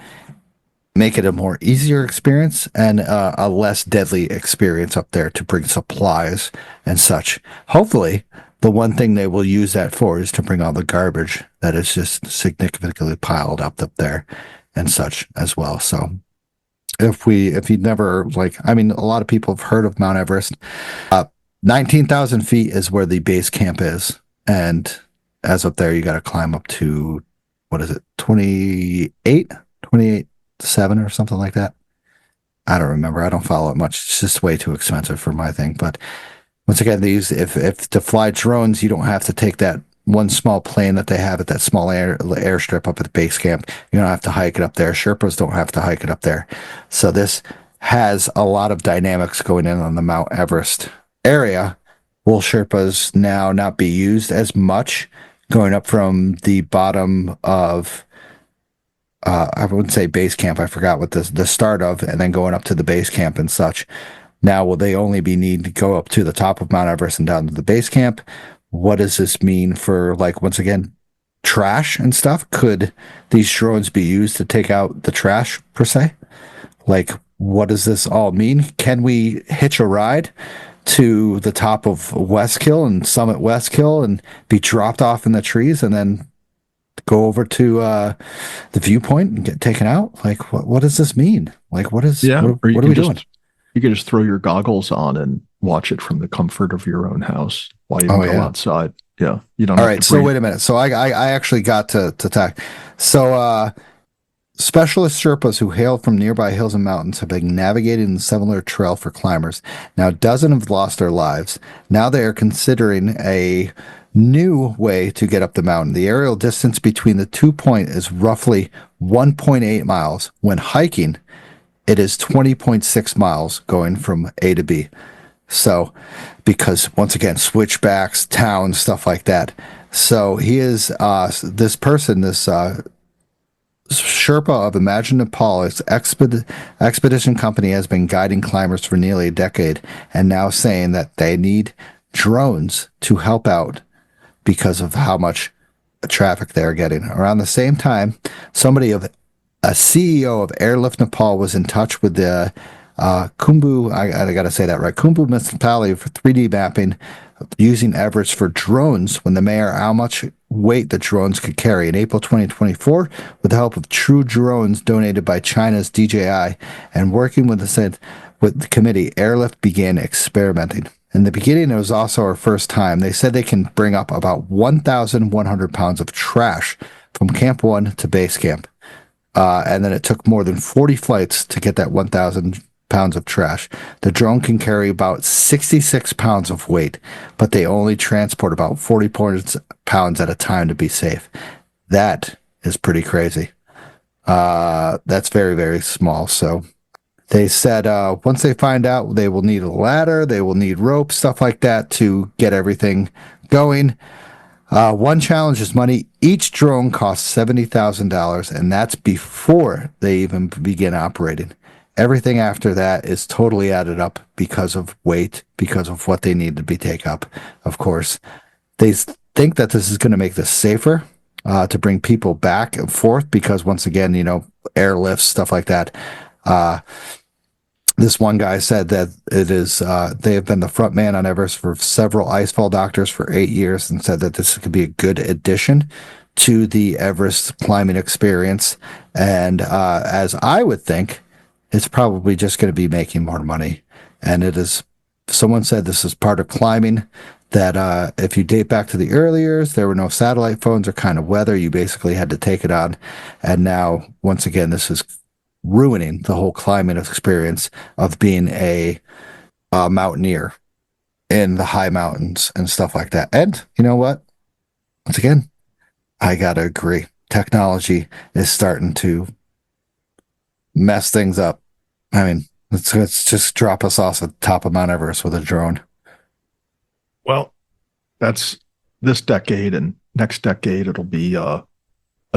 make it a more easier experience and a less deadly experience up there to bring supplies and such. Hopefully, the one thing they will use that for is to bring all the garbage that is just significantly piled up there and such as well. So if you never a lot of people have heard of Mount Everest. 19,000 feet is where the base camp is. And as up there, you got to climb up to, what is it? 28.7 or something like that. I don't remember. I don't follow it much. It's just way too expensive for my thing. But once again, if to fly drones, you don't have to take that one small plane that they have at that small airstrip up at the base camp. You don't have to hike it up there. Sherpas don't have to hike it up there. So this has a lot of dynamics going in on the Mount Everest area. Will Sherpas now not be used as much going up from the bottom of I wouldn't say base camp. I forgot what the start of, and then going up to the base camp and such. Now, will they only need to go up to the top of Mount Everest and down to the base camp? What does this mean for, once again, trash and stuff? Could these drones be used to take out the trash per se? What does this all mean? Can we hitch a ride to the top of Westkill and summit Westkill and be dropped off in the trees and then go over to the viewpoint and get taken out? What does this mean? What are we doing? You can just throw your goggles on and watch it from the comfort of your own house while you go outside. Yeah, you don't. All right. So wait a minute. So I actually got to talk. So specialist Sherpas who hail from nearby hills and mountains have been navigating the similar trail for climbers. Now, a dozen have lost their lives. Now they are considering a new way to get up the mountain. The aerial distance between the 2 points is roughly 1.8 miles. When hiking, it is 20.6 miles going from A to B. So, because once again, switchbacks, towns, stuff like that. So he is this Sherpa of Imagine Nepal, its expedition company has been guiding climbers for nearly a decade, and now saying that they need drones to help out because of how much traffic they're getting. Around the same time, a CEO of Airlift Nepal was in touch with the Khumbu, I got to say that right, Khumbu municipality for 3D mapping using Everest for drones when the mayor how much weight the drones could carry. In April 2024, with the help of true drones donated by China's DJI and working with the committee, Airlift began experimenting. In the beginning, it was also our first time. They said they can bring up about 1,100 pounds of trash from Camp 1 to base camp. And then it took more than 40 flights to get that 1,000 pounds of trash. The drone can carry about 66 pounds of weight, but they only transport about 40 pounds at a time to be safe. That is pretty crazy. That's very, very small. So they said once they find out, they will need a ladder, they will need rope, stuff like that to get everything going. One challenge is money. Each drone costs $70,000, and that's before they even begin operating. Everything after that is totally added up because of weight, because of what they need to be take up, of course. They think that this is going to make this safer to bring people back and forth because, once again, airlifts, stuff like that. This one guy said that it is they have been the front man on Everest for several icefall doctors for 8 years and said that this could be a good addition to the Everest climbing experience. And as I would think, it's probably just going to be making more money. And it is, someone said this is part of climbing, that if you date back to the early years, there were no satellite phones or kind of weather. You basically had to take it on. And now, once again, this is ruining the whole climbing experience of being a mountaineer in the high mountains and stuff like that. And you know what? Once again, I got to agree. Technology is starting to mess things up. I mean, let's just drop us off at the top of Mount Everest with a drone. Well, that's this decade and next decade, it'll be a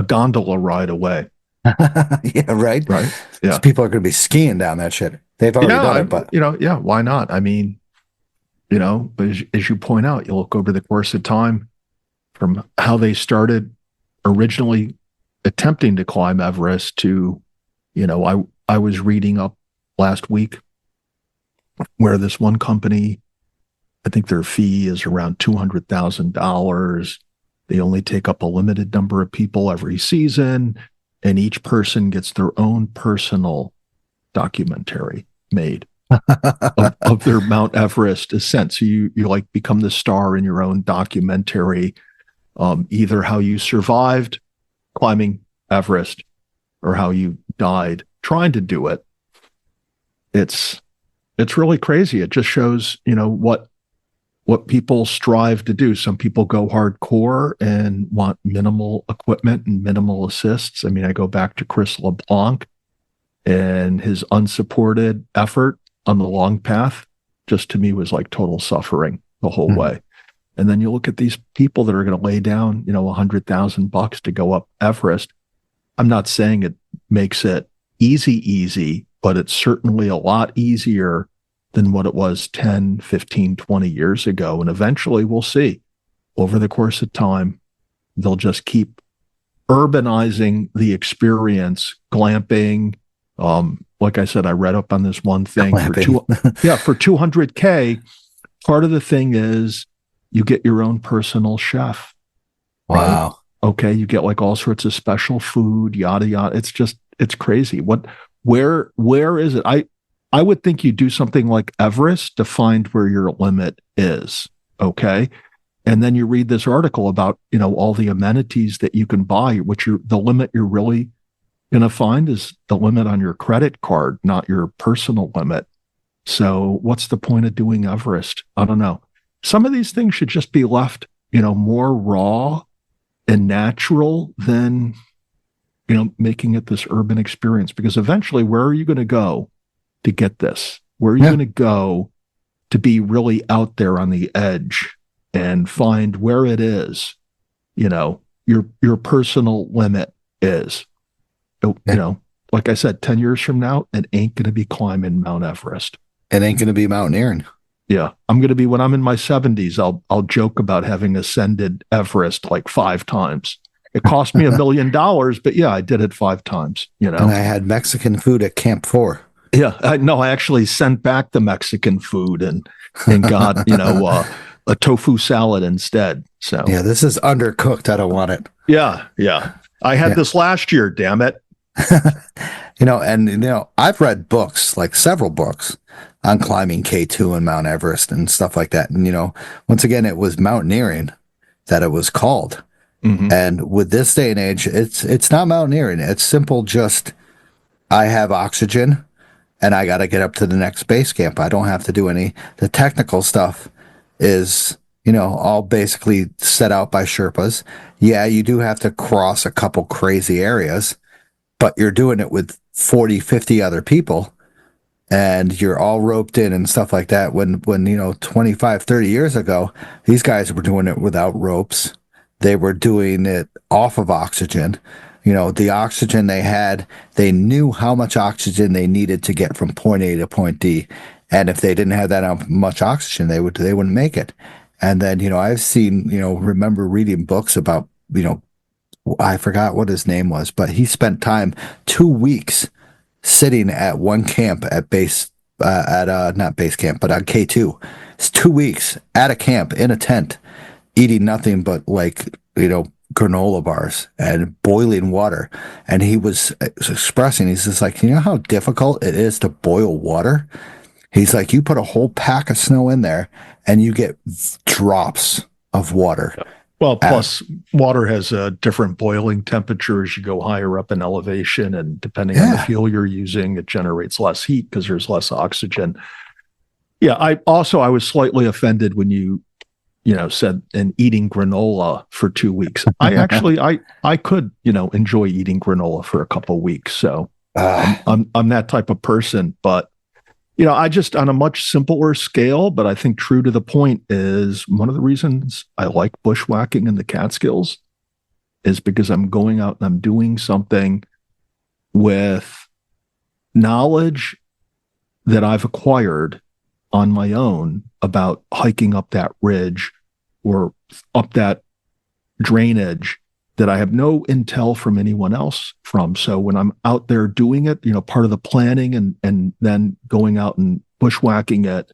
gondola ride away. Yeah, right. Right. Yeah. So people are going to be skiing down that shit. They've already done it, but why not? I mean, as you point out, you look over the course of time from how they started originally attempting to climb Everest to, I was reading up last week where this one company, I think their fee is around $200,000. They only take up a limited number of people every season, and each person gets their own personal documentary made of their Mount Everest ascent. So you like become the star in your own documentary, either how you survived climbing Everest or how you died trying to do it. It's really crazy. It just shows, what people strive to do. Some people go hardcore and want minimal equipment and minimal assists. I mean, I go back to Chris LeBlanc and his unsupported effort on the long path, just to me was like total suffering the whole way. And then you look at these people that are going to lay down, $100,000 to go up Everest. I'm not saying it makes it easy, but it's certainly a lot easier than what it was 10, 15, 20 years ago. And eventually we'll see over the course of time, they'll just keep urbanizing the experience, glamping. Like I said, I read up on this one thing for 200K. Part of the thing is you get your own personal chef. Wow. Right? Okay. You get like all sorts of special food, yada, yada. It's crazy. Where is it? I would think you do something like Everest to find where your limit is. Okay. And then you read this article about, all the amenities that you can buy, the limit you're really going to find is the limit on your credit card, not your personal limit. So what's the point of doing Everest? I don't know. Some of these things should just be left, more raw and natural than, making it this urban experience, because eventually where are you going to go to get this? Where are you going to go to be really out there on the edge and find where it is, your personal limit is, like I said, 10 years from now, it ain't going to be climbing Mount Everest. It ain't going to be mountaineering. Yeah. I'm going to be, when I'm in my 70s, I'll joke about having ascended Everest like 5 times. It cost me $1 million, but yeah, I did it 5 times, And I had Mexican food at Camp 4. Yeah, I actually sent back the Mexican food and got, a tofu salad instead. So yeah, this is undercooked. I don't want it. Yeah. I had this last year, damn it. I've read books, like several books on climbing K2 and Mount Everest and stuff like that. And, once again, it was mountaineering that it was called. Mm-hmm. And with this day and age, it's not mountaineering. It's simple. Just, I have oxygen and I got to get up to the next base camp. I don't have to do the technical stuff is, all basically set out by Sherpas. Yeah, you do have to cross a couple crazy areas, but you're doing it with 40, 50 other people and you're all roped in and stuff like that. When 25, 30 years ago, these guys were doing it without ropes. They were doing it off of oxygen. The oxygen they had, they knew how much oxygen they needed to get from point A to point D. And if they didn't have that much oxygen, they wouldn't make it. And then, I've seen, remember reading books about, I forgot what his name was, but he spent time 2 weeks sitting at one camp at not base camp, but on K2. It's 2 weeks at a camp in a tent, eating nothing but granola bars and boiling water. And he was expressing, he's just like, how difficult it is to boil water? He's like, you put a whole pack of snow in there and you get drops of water. Well, plus water has a different boiling temperature as you go higher up in elevation. And depending on the fuel you're using, it generates less heat because there's less oxygen. Yeah. I was slightly offended when you said and eating granola for 2 weeks. I actually, I could, enjoy eating granola for a couple of weeks. So I'm that type of person, but I just, on a much simpler scale, but I think true to the point, is one of the reasons I like bushwhacking in the Catskills is because I'm going out and I'm doing something with knowledge that I've acquired on my own about hiking up that ridge or up that drainage that I have no intel from anyone else from. So when I'm out there doing it, part of the planning and then going out and bushwhacking it,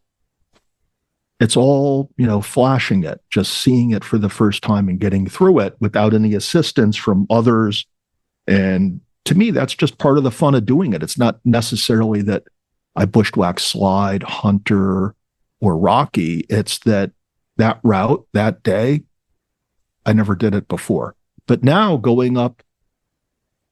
it's all, flashing it, just seeing it for the first time and getting through it without any assistance from others. And to me, that's just part of the fun of doing it. It's not necessarily that I bushwhack Slide, Hunter, or Rocky. It's that route, that day, I never did it before. But now going up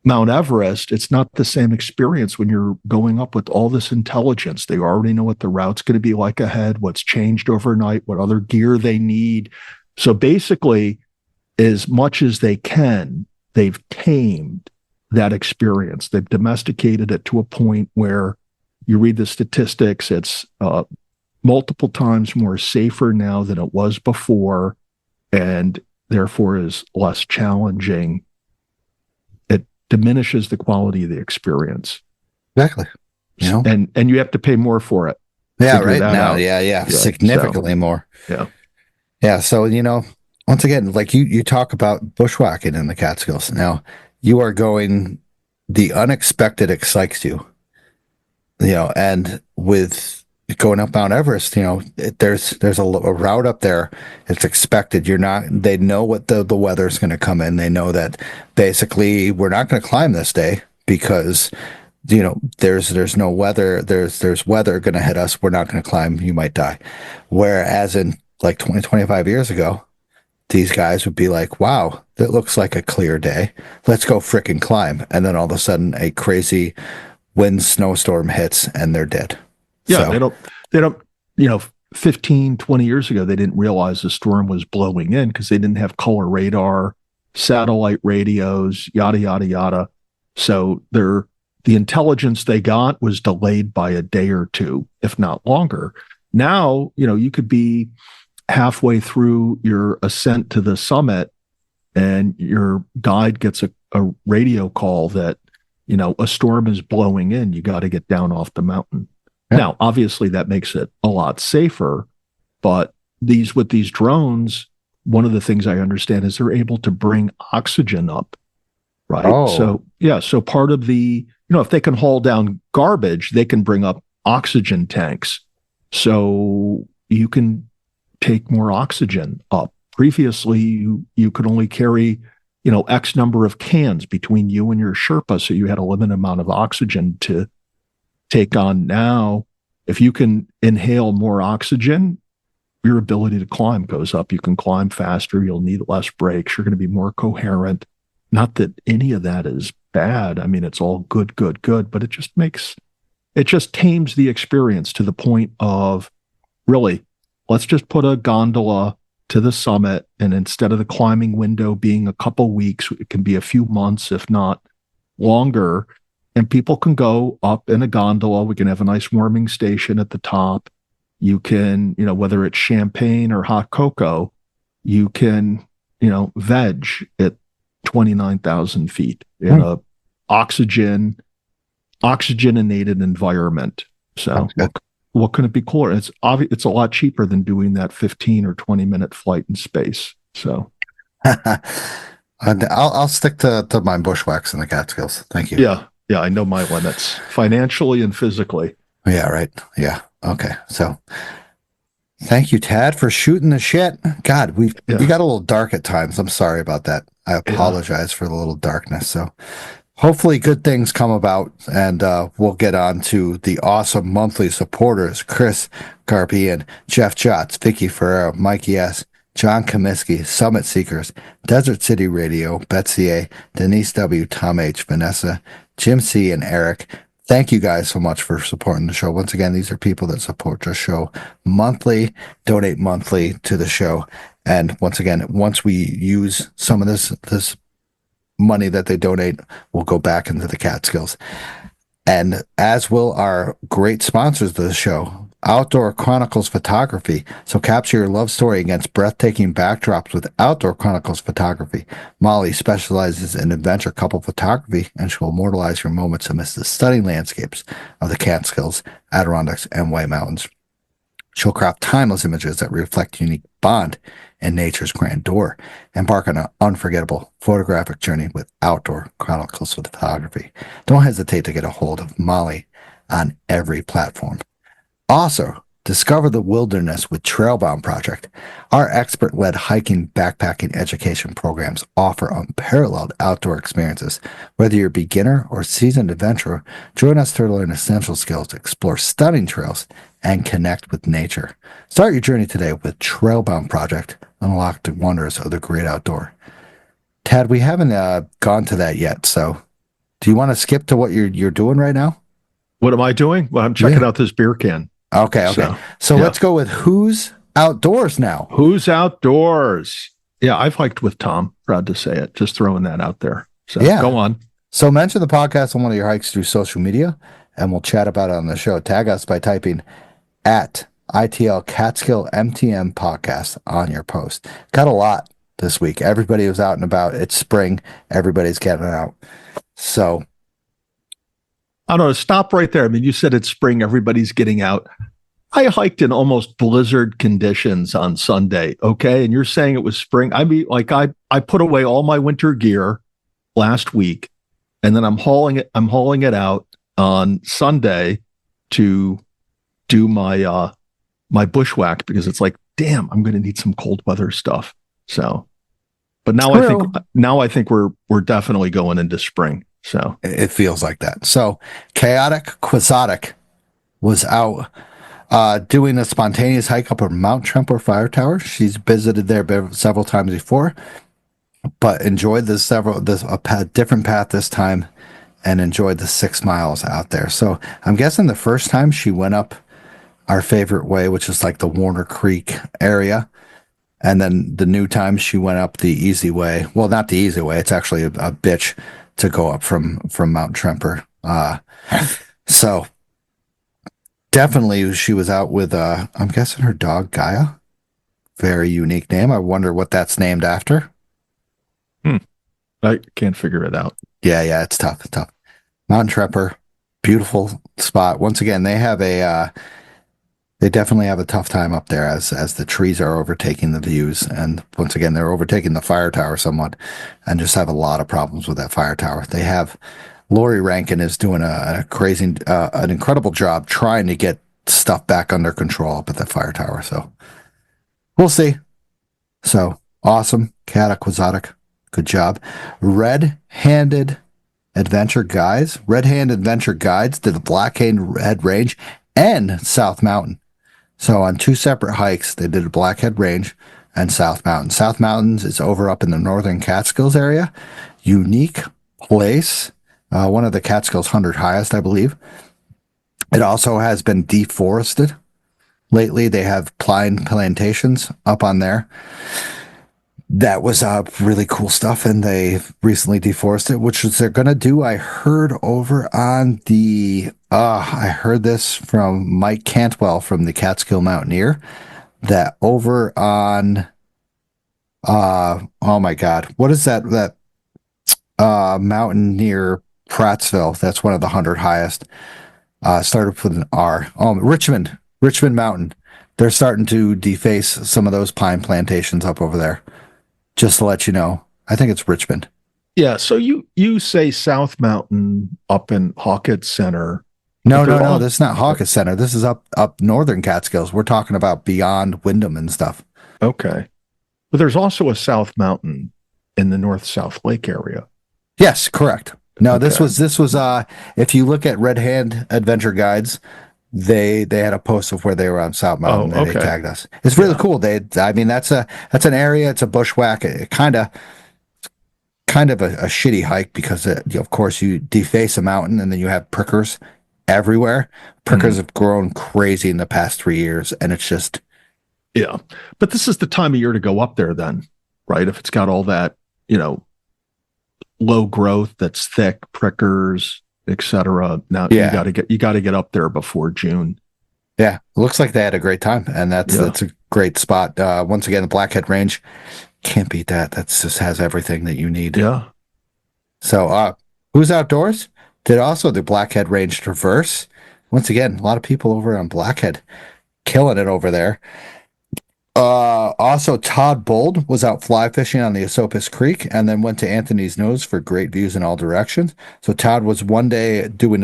Mount Everest, it's not the same experience when you're going up with all this intelligence. They already know what the route's going to be like ahead, what's changed overnight, what other gear they need. So basically, as much as they can, they've tamed that experience. They've domesticated it to a point where you read the statistics, it's multiple times more safer now than it was before, and therefore is less challenging. It diminishes the quality of the experience. Exactly. And you have to pay more for it. Yeah, right now. Yeah. Significantly more. Yeah. Yeah. So, once again, like you talk about bushwhacking in the Catskills. Now, you are going, the unexpected excites you. And with going up Mount Everest, there's a route up there. It's expected. They know what the weather's going to come in. They know that basically we're not going to climb this day because, there's no weather. There's weather going to hit us. We're not going to climb. You might die. Whereas in like 25 years ago, these guys would be like, wow, that looks like a clear day. Let's go frickin' climb. And then all of a sudden a crazy wind snowstorm hits and they're dead. Yeah, so, they don't, 15, 20 years ago, they didn't realize the storm was blowing in because they didn't have color radar, satellite radios, yada, yada, yada. So the intelligence they got was delayed by a day or two, if not longer. Now, you could be halfway through your ascent to the summit and your guide gets a radio call that, a storm is blowing in. You got to get down off the mountain. Yeah. Now, obviously, that makes it a lot safer. But with these drones, one of the things I understand is they're able to bring oxygen up, right? Oh. So part of the, if they can haul down garbage, they can bring up oxygen tanks. So you can take more oxygen up. Previously, you could only carry, X number of cans between you and your Sherpa, so you had a limited amount of oxygen to take on. Now, if you can inhale more oxygen, your ability to climb goes up. You can climb faster. You'll need less breaks. You're going to be more coherent. Not that any of that is bad. I mean, it's all good, but it just tames the experience to the point of, really, let's just put a gondola to the summit, and instead of the climbing window being a couple weeks, it can be a few months, if not longer, and people can go up in a gondola. We can have a nice warming station at the top. You can, whether it's champagne or hot cocoa, you can, veg at 29,000 feet in a oxygenated environment. So what can it be cooler? It's a lot cheaper than doing that 15 or 20-minute flight in space. So I'll stick to my bushwhacks in the Catskills. Thank you. Yeah, I know my limits financially and physically. Yeah, right. Yeah. Okay. So thank you, Tad, for shooting the shit. God, we got a little dark at times. I'm sorry about that. I apologize for the little darkness. So hopefully good things come about, and we'll get on to the awesome monthly supporters: Chris Garbian, Jeff Jotz, Vicky Ferrero, Mikey S., John Comiskey, Summit Seekers, Desert City Radio, Betsy A., Denise W., Tom H., Vanessa, Jim C., and Eric. Thank you guys so much for supporting the show. Once again, these are people that support the show monthly, donate monthly to the show. And once again, once we use some of this money that they donate, will go back into the Catskills. And as will our great sponsors of the show, Outdoor Chronicles Photography. So capture your love story against breathtaking backdrops with Outdoor Chronicles Photography. Molly specializes in adventure couple photography, and she will immortalize your moments amidst the stunning landscapes of the Catskills, Adirondacks, and White Mountains. She'll craft timeless images that reflect unique bond in nature's grandeur. Embark on an unforgettable photographic journey with Outdoor Chronicles Photography. Don't hesitate to get a hold of Molly on every platform. Also, discover the wilderness with Trailbound Project. Our expert-led hiking backpacking education programs offer unparalleled outdoor experiences. Whether you're a beginner or seasoned adventurer, join us to learn essential skills, explore stunning trails, and connect with nature. Start your journey today with Trailbound Project. Unlock the wonders of the great outdoor. Tad, we haven't gone to that yet, so do you want to skip to what you're doing right now? What am I doing? Well, I'm checking out this beer can. Okay. So let's go with who's outdoors now. Who's outdoors? Yeah, I've hiked with Tom. Proud to say it. Just throwing that out there. So go on. So mention the podcast on one of your hikes through social media, and we'll chat about it on the show. Tag us by typing at ITL Catskill MTM podcast on your post. Got a lot this week. Everybody was out and about. It's spring. Everybody's getting out. So I don't know. Stop right there. I mean, you said it's spring. Everybody's getting out. I hiked in almost blizzard conditions on Sunday. Okay. And you're saying it was spring. I mean, like I put away all my winter gear last week, and then I'm hauling it out on Sunday to do my my bushwhack, because it's like, damn, I'm going to need some cold weather stuff. So, but now I think we're definitely going into spring. So it feels like that. So Chaotic Quixotic was out doing a spontaneous hike up a Mount Tremper Fire Tower. She's visited there several times before, but enjoyed a different path this time, and enjoyed the 6 miles out there. So I'm guessing the first time she went up our favorite way, which is like the Warner Creek area. And then the new time she went up the easy way. Well, not the easy way. It's actually a bitch to go up from Mount Tremper. So definitely she was out with, I'm guessing her dog, Gaia. Very unique name. I wonder what that's named after. I can't figure it out. Yeah, it's tough. Mount Tremper, beautiful spot. Once again, they definitely have a tough time up there as the trees are overtaking the views. And once again, they're overtaking the fire tower somewhat, and just have a lot of problems with that fire tower. They have Lori Rankin is doing an incredible job trying to get stuff back under control up at the fire tower. So we'll see. So awesome. Quixotic. Good job. Red Hand Adventure Guides did the Blackhead Range and South Mountain. So on 2 separate hikes, they did a Blackhead Range and South Mountain. South Mountains is over up in the northern Catskills area. Unique place. One of the Catskills 100 highest, I believe. It also has been deforested. Lately, they have pine plantations up on there. That was really cool stuff, and they recently deforested, which they're going to do. I heard over on I heard this from Mike Cantwell from the Catskill Mountaineer, that over on, oh my God, what is that mountain near Prattsville? That's one of the 100 highest. Started with an R. Oh, Richmond Mountain. They're starting to deface some of those pine plantations up over there. Just to let you know, I think it's Richmond. Yeah. So you say South Mountain up in Hawkett Center. No. This is not Hawkett Center. This is up northern Catskills. We're talking about beyond Wyndham and stuff. Okay. But there's also a South Mountain in the North-South Lake area. Yes, correct. No, Okay. this was if you look at Red Hand Adventure Guides, they had a post of where they were on South Mountain, and they tagged us. It's really cool. That's an area. It's a bushwhack. It kind of a shitty hike because of course you deface a mountain and then you have prickers everywhere. Prickers have grown crazy in the past 3 years, and it's just But this is the time of year to go up there, then, right? If it's got all that low growth that's thick, prickers. etc. Now Yeah. you got to get up there before June. Yeah, it looks like they had a great time, and that's Yeah. a great spot. Once again, the Blackhead Range, can't beat that. That just has everything that you need. Yeah. So, who's outdoors? Did also the Blackhead Range Traverse. Once again, a lot of people over on Blackhead killing it over there. Also, Todd Bold was out fly fishing on the Esopus Creek and then went to Anthony's Nose for great views in all directions. So Todd was one day doing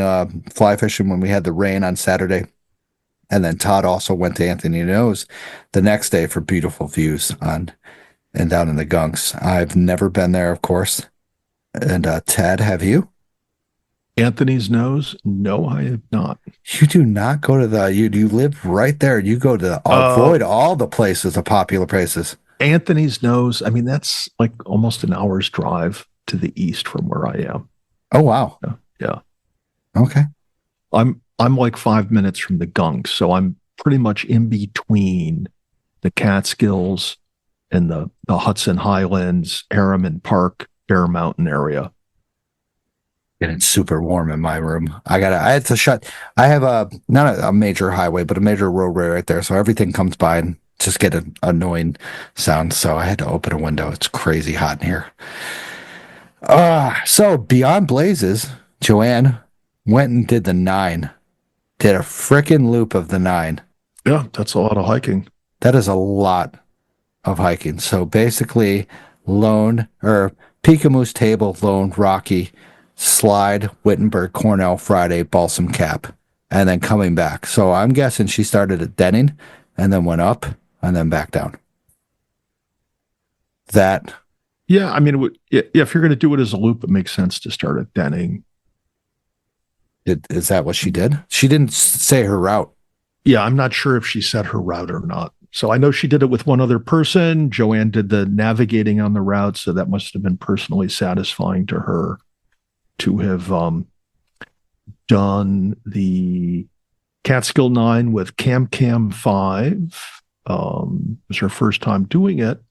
fly fishing when we had the rain on Saturday. And then Todd also went to Anthony's Nose the next day for beautiful views on and down in the Gunks. I've never been there, of course. And Ted, have you? Anthony's Nose? No, I have not. You do not go to you live right there. You go to avoid all the places, the popular places. Anthony's Nose, I mean, that's like almost an hour's drive to the east from where I am. Oh, wow. Yeah. Okay. I'm like 5 minutes from the Gunks, so I'm pretty much in between the Catskills and the Hudson Highlands, Harriman Park, Bear Mountain area. And it's super warm in my room. I had to shut. I have not a major highway, but a major roadway right there. So everything comes by and just get an annoying sound. So I had to open a window. It's crazy hot in here. So Beyond Blazes, Joanne went and did the 9. Did a frickin' loop of the 9. Yeah, that's a lot of hiking. That is a lot of hiking. So basically, Pikamoose Table, Lone, Rocky, Slide, Wittenberg, Cornell, Friday, Balsam Cap, and then coming back. So I'm guessing she started at Denning and then went up and then back down. Yeah, I mean, if you're going to do it as a loop, it makes sense to start at Denning. Is that what she did? She didn't say her route. Yeah, I'm not sure if she said her route or not. So I know she did it with one other person. Joanne did the navigating on the route, so that must have been personally satisfying to her to have done the Catskill 9 with Cam 5. It was her first time doing it.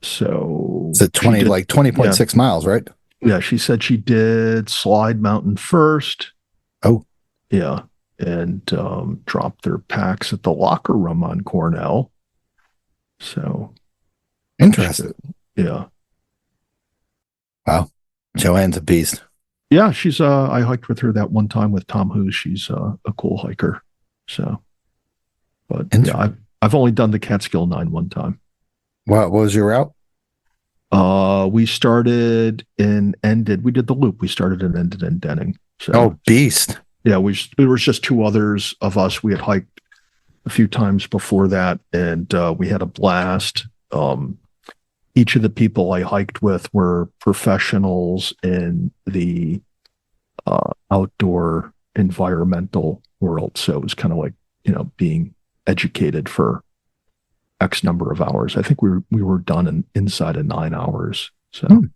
So it's 20.6 miles, right? Yeah, she said she did Slide Mountain first. Oh. Yeah. And dropped their packs at the locker room on Cornell. So interesting. Yeah. Wow. Joanne's a beast. Yeah, she's I hiked with her that one time with Tom Hoos. She's a cool hiker. So but yeah, I've only done the Catskill 9 one time. What was your route? We started and ended. We did the loop. We started and ended in Denning. So, beast. Yeah, there was just 2 others of us. We had hiked a few times before that, and we had a blast. Each of the people I hiked with were professionals in the outdoor environmental world. So it was kind of like, being educated for X number of hours. I think we were done inside of 9 hours. So it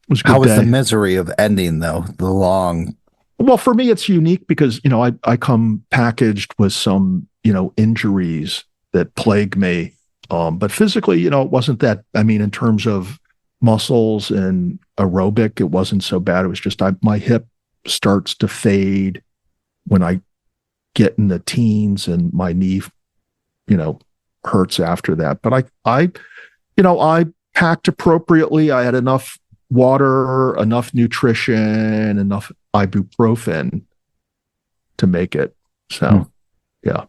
was a good How was day. the misery of ending though? The long. Well, for me, it's unique because, I come packaged with some, injuries that plague me. But physically, it wasn't that, in terms of muscles and aerobic, it wasn't so bad. It was just my hip starts to fade when I get in the teens and my knee, hurts after that. But I packed appropriately. I had enough water, enough nutrition, enough ibuprofen to make it. So, yeah.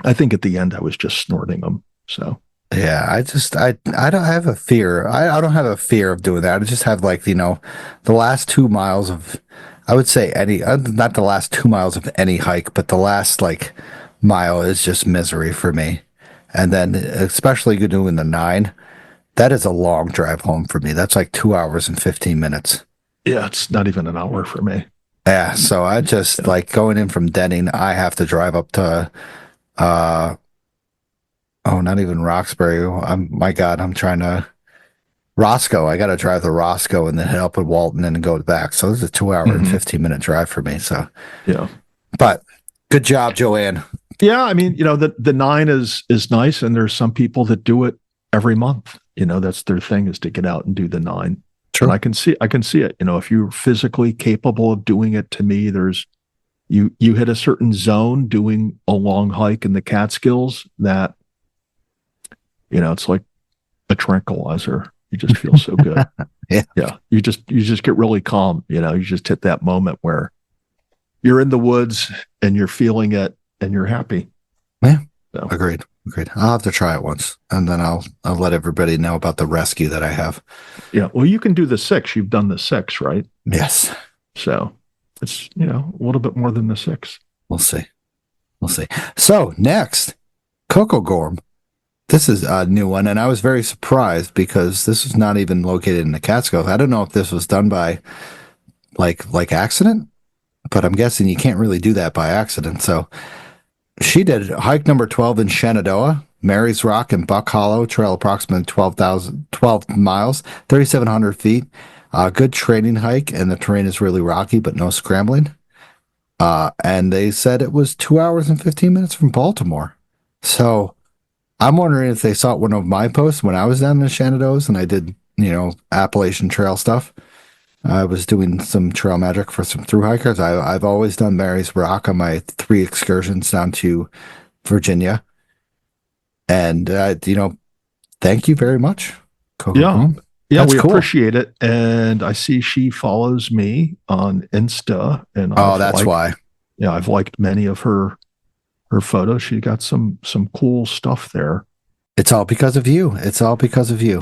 I think at the end I was just snorting them. So yeah, I don't have a fear. I don't have a fear of doing that. I just have the last 2 miles of, I would say not the last 2 miles of any hike, but the last mile is just misery for me. And then especially doing the 9, that is a long drive home for me. That's like 2 hours and 15 minutes. Yeah, it's not even an hour for me. Yeah, so I just going in from Denning, I have to drive up to not even Roxbury. I'm trying to Roscoe. I got to drive to Roscoe and then head up at Walton and go back. So this is a 2 hour and 15-minute drive for me. So yeah, but good job, Joanne. Yeah, the 9 is nice, and there's some people that do it every month. That's their thing, is to get out and do the 9. And I can see it. If you're physically capable of doing it, to me, you hit a certain zone doing a long hike in the Catskills that, it's like a tranquilizer. You just feel so good. Yeah. You just get really calm. You just hit that moment where you're in the woods and you're feeling it and you're happy. Yeah. So. Agreed. I'll have to try it once, and then I'll let everybody know about the rescue that I have. Yeah. Well, you can do the 6. You've done the 6, right? Yes. So it's, a little bit more than the 6. We'll see. So next, Coco Gorm. This is a new one, and I was very surprised because this is not even located in the Catskills. I don't know if this was done by like accident, but I'm guessing you can't really do that by accident. So she did hike number 12 in Shenandoah, Mary's Rock and Buck Hollow Trail, approximately 12 miles, 3,700 feet. Good training hike, and the terrain is really rocky, but no scrambling. And they said it was 2 hours and 15 minutes from Baltimore. So I'm wondering if they saw one of my posts when I was down in the Shenandoahs and I did, Appalachian Trail stuff. I was doing some trail magic for some thru hikers. I've always done Mary's Rock on my 3 excursions down to Virginia. And, thank you very much, Coco. Yeah. Yeah, That's we cool. appreciate it. And I see she follows me on Insta. And that's why. Yeah, I've liked many of her photos. She got some cool stuff there. It's all because of you.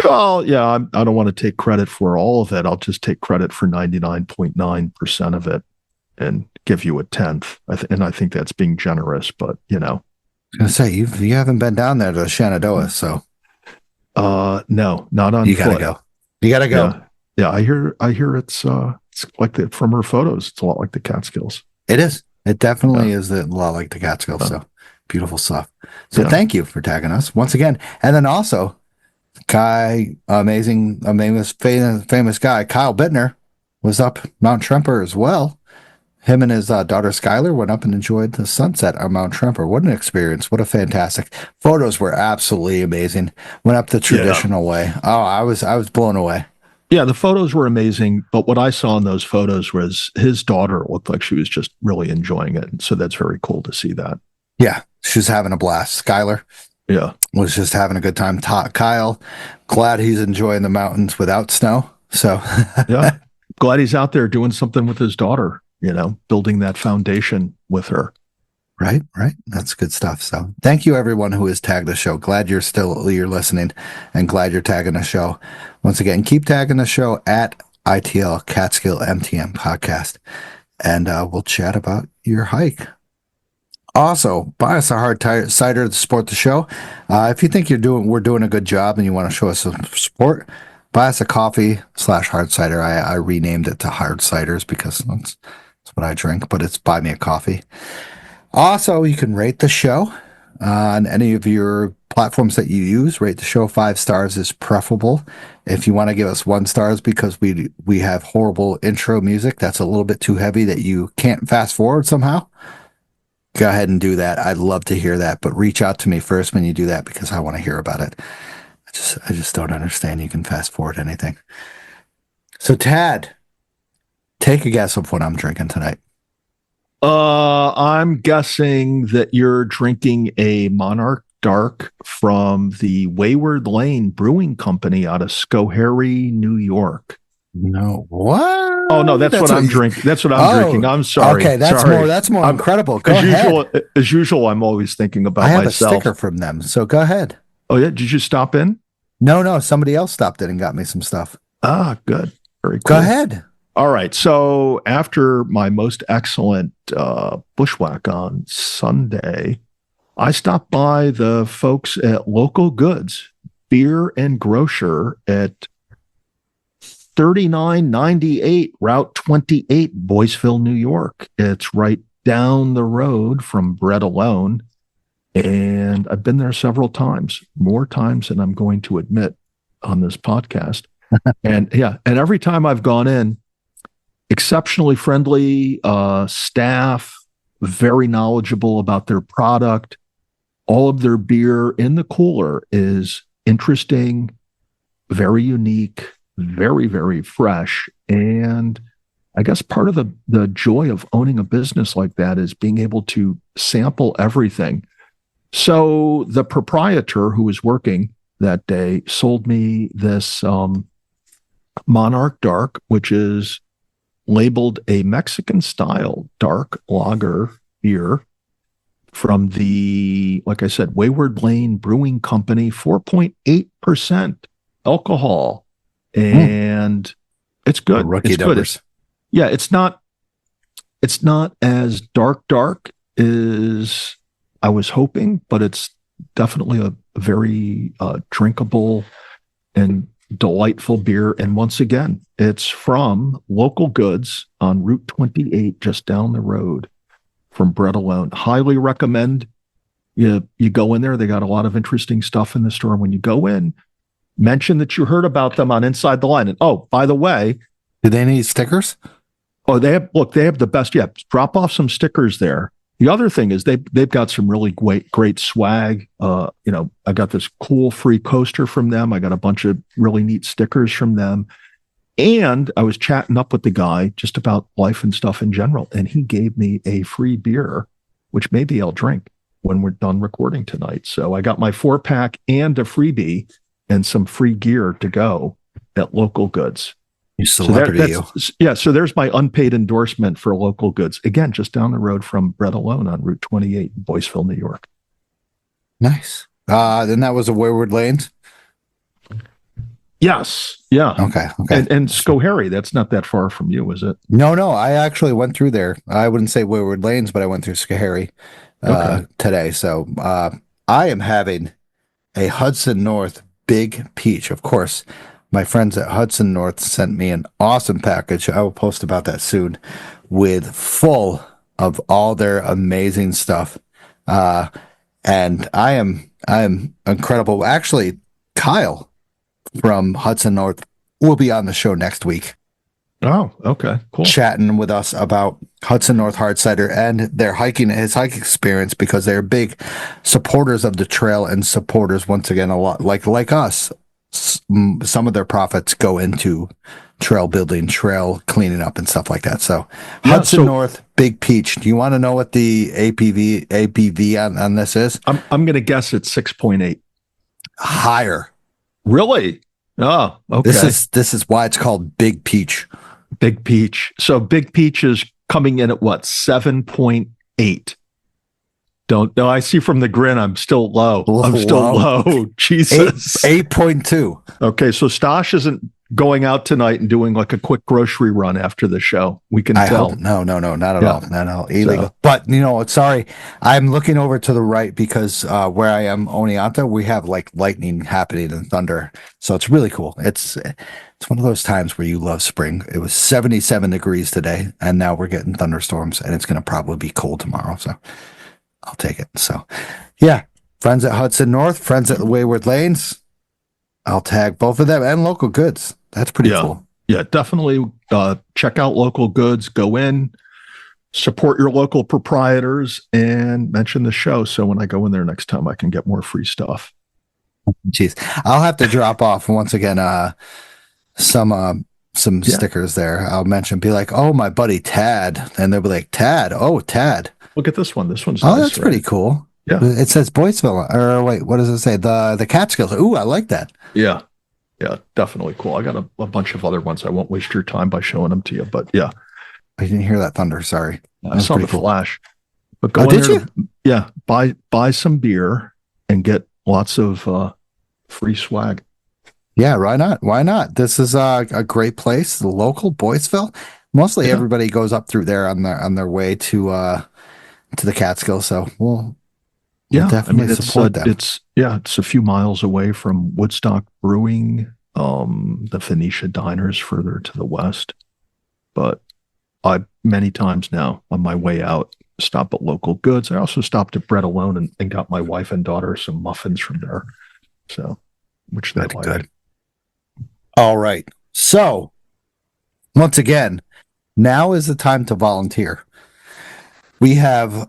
Well, yeah, I don't want to take credit for all of it. I'll just take credit for 99.9% of it and give you a 10th. And I think that's being generous, but I was going to say, you haven't been down there to Shenandoah, so. No, not on You foot. You gotta go. Yeah, I hear it's like from her photos. It's a lot like the Catskills. It is. It definitely is a lot like the Catskills. So beautiful stuff. So thank you for tagging us once again. And then also, famous guy, Kyle Bittner, was up Mount Tremper as well. Him and his daughter Skylar went up and enjoyed the sunset on Mount Tremper. What an experience. What a fantastic. Photos were absolutely amazing. Went up the traditional way. Oh, I was blown away. Yeah, the photos were amazing, but what I saw in those photos was his daughter looked like she was just really enjoying it. So that's very cool to see that. Yeah, she was having a blast. Skylar was just having a good time. Kyle, glad he's enjoying the mountains without snow. So yeah, glad he's out there doing something with his daughter, building that foundation with her. Right. That's good stuff. So thank you everyone who has tagged the show. Glad you're listening and glad you're tagging the show. Once again, keep tagging the show at ITL Catskill MTM podcast and we'll chat about your hike. Also, buy us a hard cider to support the show. If you think we're doing a good job and you want to show us some support, buy us a coffee/hard cider. I renamed it to hard ciders because that's what I drink, but it's buy me a coffee. Also, you can rate the show on any of your platforms that you use. Rate the show 5 stars is preferable. If you want to give us 1 stars because we have horrible intro music that's a little bit too heavy that you can't fast forward somehow, go ahead and do that. I'd love to hear that, but reach out to me first when you do that because I want to hear about it. I just don't understand you can fast forward anything. So Tad, take a guess of what I'm drinking tonight. I'm guessing that you're drinking a Monarch Dark from the Wayward Lane Brewing Company out of Schoharie, New York. No, what? Oh no, that's what I'm drinking. That's what I'm drinking. I'm sorry. Okay, that's more incredible. Go ahead. As usual, I'm always thinking about myself. I have a sticker from them, so go ahead. Oh yeah, did you stop in? No, somebody else stopped in and got me some stuff. Ah, good. Very cool. Go ahead. All right. So after my most excellent bushwhack on Sunday, I stopped by the folks at Local Goods Beer and Grocer at 3998 Route 28, Boyceville, New York. It's right down the road from Bread Alone. And I've been there several times, more times than I'm going to admit on this podcast. And every time I've gone in, exceptionally friendly staff, very knowledgeable about their product. All of their beer in the cooler is interesting, very unique, very, very fresh. And I guess part of the joy of owning a business like that is being able to sample everything. So the proprietor who was working that day sold me this Monarch Dark, which is labeled a Mexican style dark lager beer from the, like I said, Wayward Lane Brewing Company, 4.8% alcohol. And it's good. Rookie It's good. Yeah, it's not as dark as I was hoping, but it's definitely a very drinkable and delightful beer. And once again, it's from Local Goods on Route 28, just down the road from Bread Alone. Highly recommend you go in there. They got a lot of interesting stuff in the store. When you go in, mention that you heard about them on Inside the Line. And oh, by the way, do they need stickers? Oh, they have the best. Yeah, drop off some stickers there. The other thing is they've got some really great swag. I got this cool free coaster from them. I got a bunch of really neat stickers from them. And I was chatting up with the guy just about life and stuff in general. And he gave me a free beer, which maybe I'll drink when we're done recording tonight. So I got my 4-pack and a freebie and some free gear to go at Local Goods. You celebrity, So there's my unpaid endorsement for Local Goods. Again, just down the road from Bread Alone on Route 28 in Boyceville, New York. Nice. Then that was a Wayward Lanes? Yes. Yeah. Okay. And Schoharie, that's not that far from you, is it? No. I actually went through there. I wouldn't say Wayward Lanes, but I went through Schoharie today. So I am having a Hudson North Big Peach. Of course, my friends at Hudson North sent me an awesome package. I will post about that soon, with full of all their amazing stuff. And I am incredible. Actually, Kyle from Hudson North will be on the show next week. Oh, okay, cool. Chatting with us about Hudson North Hard Cider and his hiking experience, because they're big supporters of the trail and supporters, once again, a lot like us. Some of their profits go into trail building, trail cleaning up, and stuff like that. So Hudson North Big Peach. Do you want to know what the ABV on this is? I'm going to guess it's 6.8. Higher. Really? Oh, okay. This is why it's called Big Peach. Big Peach. So Big Peach is coming in at what? 7.8. Don't know. I see from the grin, I'm still low. I'm still low. Jesus. 8.2. Okay. So Stosh isn't going out tonight and doing like a quick grocery run after the show. We can tell. No, not at all. Not at all. Illegal. So, but sorry, I'm looking over to the right because where I am, Oneonta, we have like lightning happening and thunder. So it's really cool. It's one of those times where you love spring. It was 77 degrees today, and now we're getting thunderstorms, and it's going to probably be cold tomorrow. So I'll take it. So yeah, friends at Hudson North, friends at the Wayward Lanes. I'll tag both of them and Local Goods. That's pretty cool. Yeah, definitely check out Local Goods. Go in, support your local proprietors, and mention the show. So when I go in there next time, I can get more free stuff. Jeez, I'll have to drop off once again some stickers there. I'll be like, oh, my buddy Tad, and they'll be like, Tad. Oh, Tad. Look at this one. This one's nice, that's pretty cool. Yeah. It says Boyceville. Or wait, what does it say? The Catskills. Ooh, I like that. Yeah. Yeah, definitely cool. I got a bunch of other ones. I won't waste your time by showing them to you, but yeah. I didn't hear that thunder. Sorry. I saw the flash. But go in did there, you? Yeah. Buy some beer and get lots of free swag. Yeah, why not? Why not? This is a great place. The local Boyceville. Mostly everybody goes up through there on their way to the Catskill. So we'll definitely support them. It's a few miles away from Woodstock Brewing, the Phoenicia Diners further to the west. But I many times now on my way out stop at Local Goods. I also stopped at Bread Alone and got my wife and daughter some muffins from there. So, which they like. Good. All right. So, once again, now is the time to volunteer. We have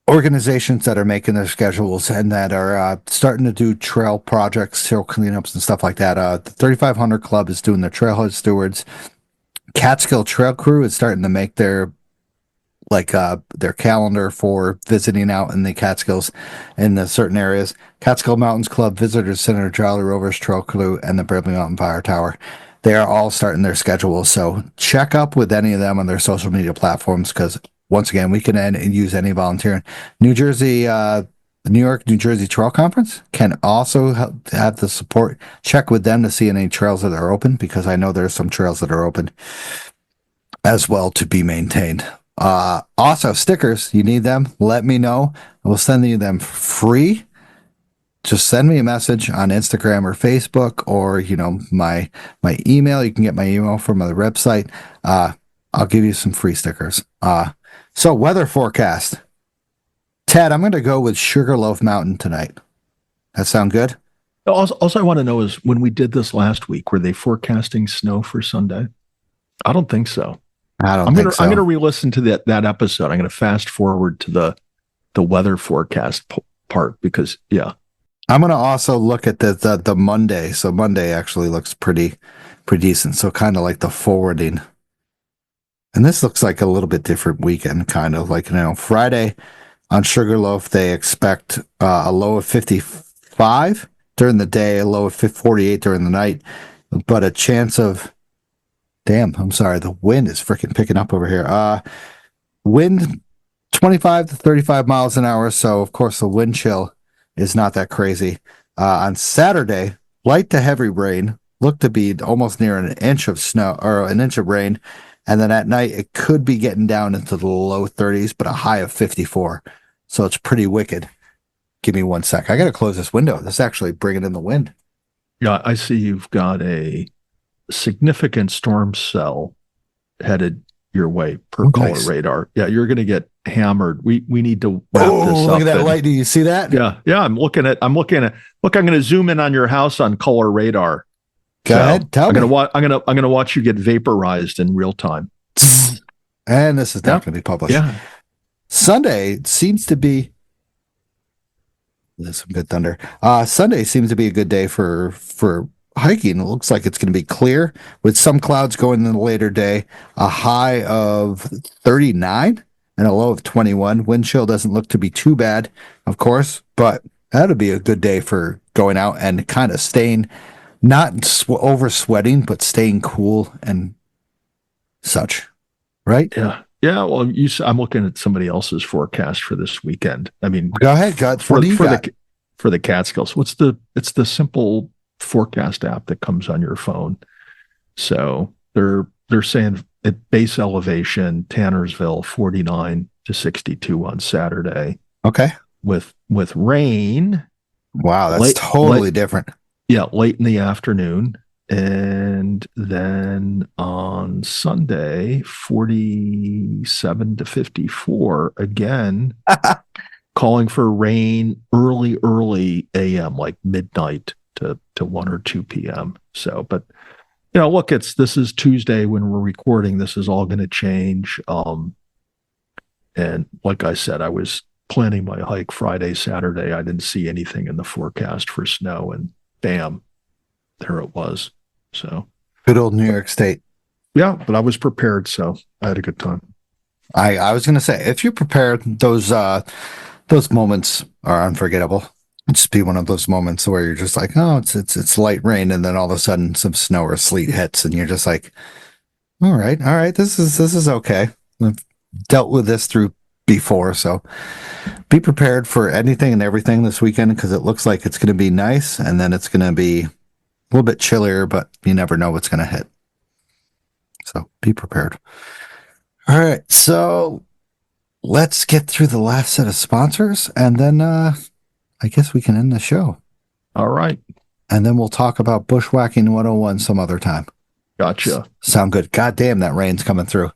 organizations that are making their schedules and that are starting to do trail projects, trail cleanups, and stuff like that. The 3500 Club is doing their Trailhead Stewards. Catskill Trail Crew is starting to make their calendar for visiting out in the Catskills in the certain areas. Catskill Mountains Club, Visitors Center, Jolly Rovers Trail Crew, and the Brindley Mountain Fire Tower. They are all starting their schedules. So check up with any of them on their social media platforms because, once again, we can use any volunteering. New York, New Jersey Trail Conference can also have the support. Check with them to see any trails that are open because I know there's some trails that are open as well to be maintained. Also, stickers, you need them, let me know. We'll send you them free. Just send me a message on Instagram or Facebook or, my email. You can get my email from the website. I'll give you some free stickers. So weather forecast. Ted, I'm going to go with Sugarloaf Mountain tonight. That sound good? Also, I want to know is when we did this last week, were they forecasting snow for Sunday? I don't think so. I think so. I'm going to re-listen to that episode. I'm going to fast forward to the weather forecast part because, yeah. I'm going to also look at the Monday. So Monday actually looks pretty decent. So kind of like the forwarding. And this looks like a little bit different weekend, kind of like, Friday on Sugarloaf, they expect a low of 55 during the day, a low of 48 during the night, but a chance of, the wind is freaking picking up over here. Wind 25 to 35 miles an hour. So, of course, the wind chill is not that crazy. On Saturday, light to heavy rain, looked to be almost near an inch of snow or an inch of rain. And then at night, it could be getting down into the low 30s, but a high of 54. So it's pretty wicked. Give me 1 sec. I got to close this window. This is actually bringing in the wind. Yeah, I see you've got a significant storm cell headed your way per color radar. Yeah, you're going to get hammered. We need to wrap this up. Look at that light. Do you see that? Yeah. I'm looking at, look, I'm going to zoom in on your house on color radar. Go ahead. Tell me. I'm going to watch you get vaporized in real time. And this is not going to be published. Yeah. Sunday seems to be, there's some good thunder. Sunday seems to be a good day for hiking. It looks like it's going to be clear with some clouds going in the later day, a high of 39 and a low of 21. Wind chill doesn't look to be too bad, of course, but that'll be a good day for going out and kind of staying, not over sweating, but staying cool and such. Right? Yeah. Yeah. Well, I'm looking at somebody else's forecast for this weekend. I mean, go ahead, God. For the Catskills. It's the simple forecast app that comes on your phone. So they're saying at base elevation, Tannersville 49 to 62 on Saturday. Okay. With rain. Wow, that's totally different. Yeah, late in the afternoon. And then on Sunday, 47 to 54, again, calling for rain early AM, like midnight to 1 or 2 p.m. So, but, look, this is Tuesday when we're recording. This is all going to change. And like I said, I was planning my hike Friday, Saturday. I didn't see anything in the forecast for snow, and bam, there it was. So good old New York State. Yeah, but I was prepared, so I had a good time. I was going to say, if you're prepared, those moments are unforgettable. It'd just be one of those moments where you're just like, oh, it's light rain, and then all of a sudden some snow or sleet hits, and you're just like, all right, this is okay. I've dealt with this through before, so be prepared for anything and everything this weekend because it looks like it's going to be nice, and then it's going to be a little bit chillier, but you never know what's going to hit. So be prepared. All right, so let's get through the last set of sponsors, and then I guess we can end the show. All right. And then we'll talk about Bushwhacking 101 some other time. Gotcha. Sound good. God damn, that rain's coming through.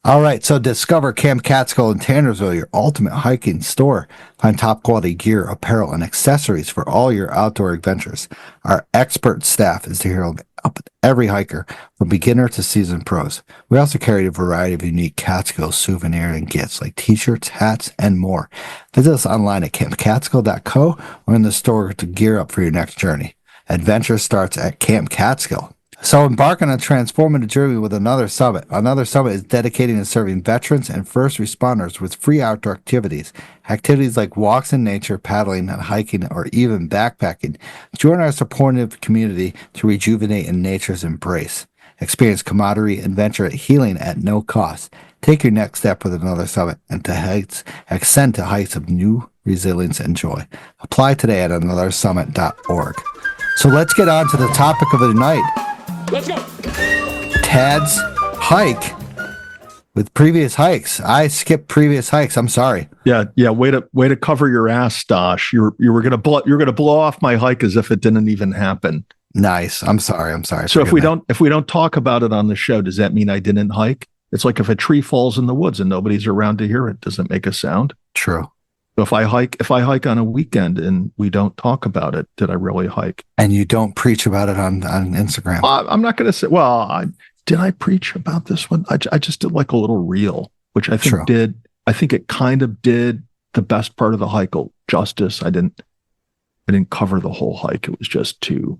All right, so discover Camp Catskill in Tannersville, your ultimate hiking store. Find top quality gear, apparel, and accessories for all your outdoor adventures. Our expert staff is here to help every hiker, from beginner to seasoned pros. We also carry a variety of unique Catskill souvenir and gifts like t-shirts, hats, and more. Visit us online at campcatskill.co or in the store to gear up for your next journey. Adventure starts at Camp Catskill. So embark on a transformative journey with Another Summit. Another Summit is dedicated to serving veterans and first responders with free outdoor activities. Activities like walks in nature, paddling, and hiking, or even backpacking. Join our supportive community to rejuvenate in nature's embrace. Experience camaraderie, adventure, and healing at no cost. Take your next step with Another Summit and ascend to heights of new resilience and joy. Apply today at anothersummit.org. So let's get on to the topic of the night. Let's go. Tad's hike with previous hikes. I skipped previous hikes. I'm sorry. Yeah. Way to cover your ass, Stosh. You were gonna blow off my hike as if it didn't even happen. Nice. I'm sorry. So if we don't talk about it on the show, does that mean I didn't hike? It's like if a tree falls in the woods and nobody's around to hear it, doesn't make a sound. True. If I hike on a weekend and we don't talk about it, did I really hike? And you don't preach about it on Instagram. I'm not going to say. Well, did I preach about this one? I just did like a little reel, which I think True. I think it kind of did the best part of the hike justice. I didn't cover the whole hike. It was just too.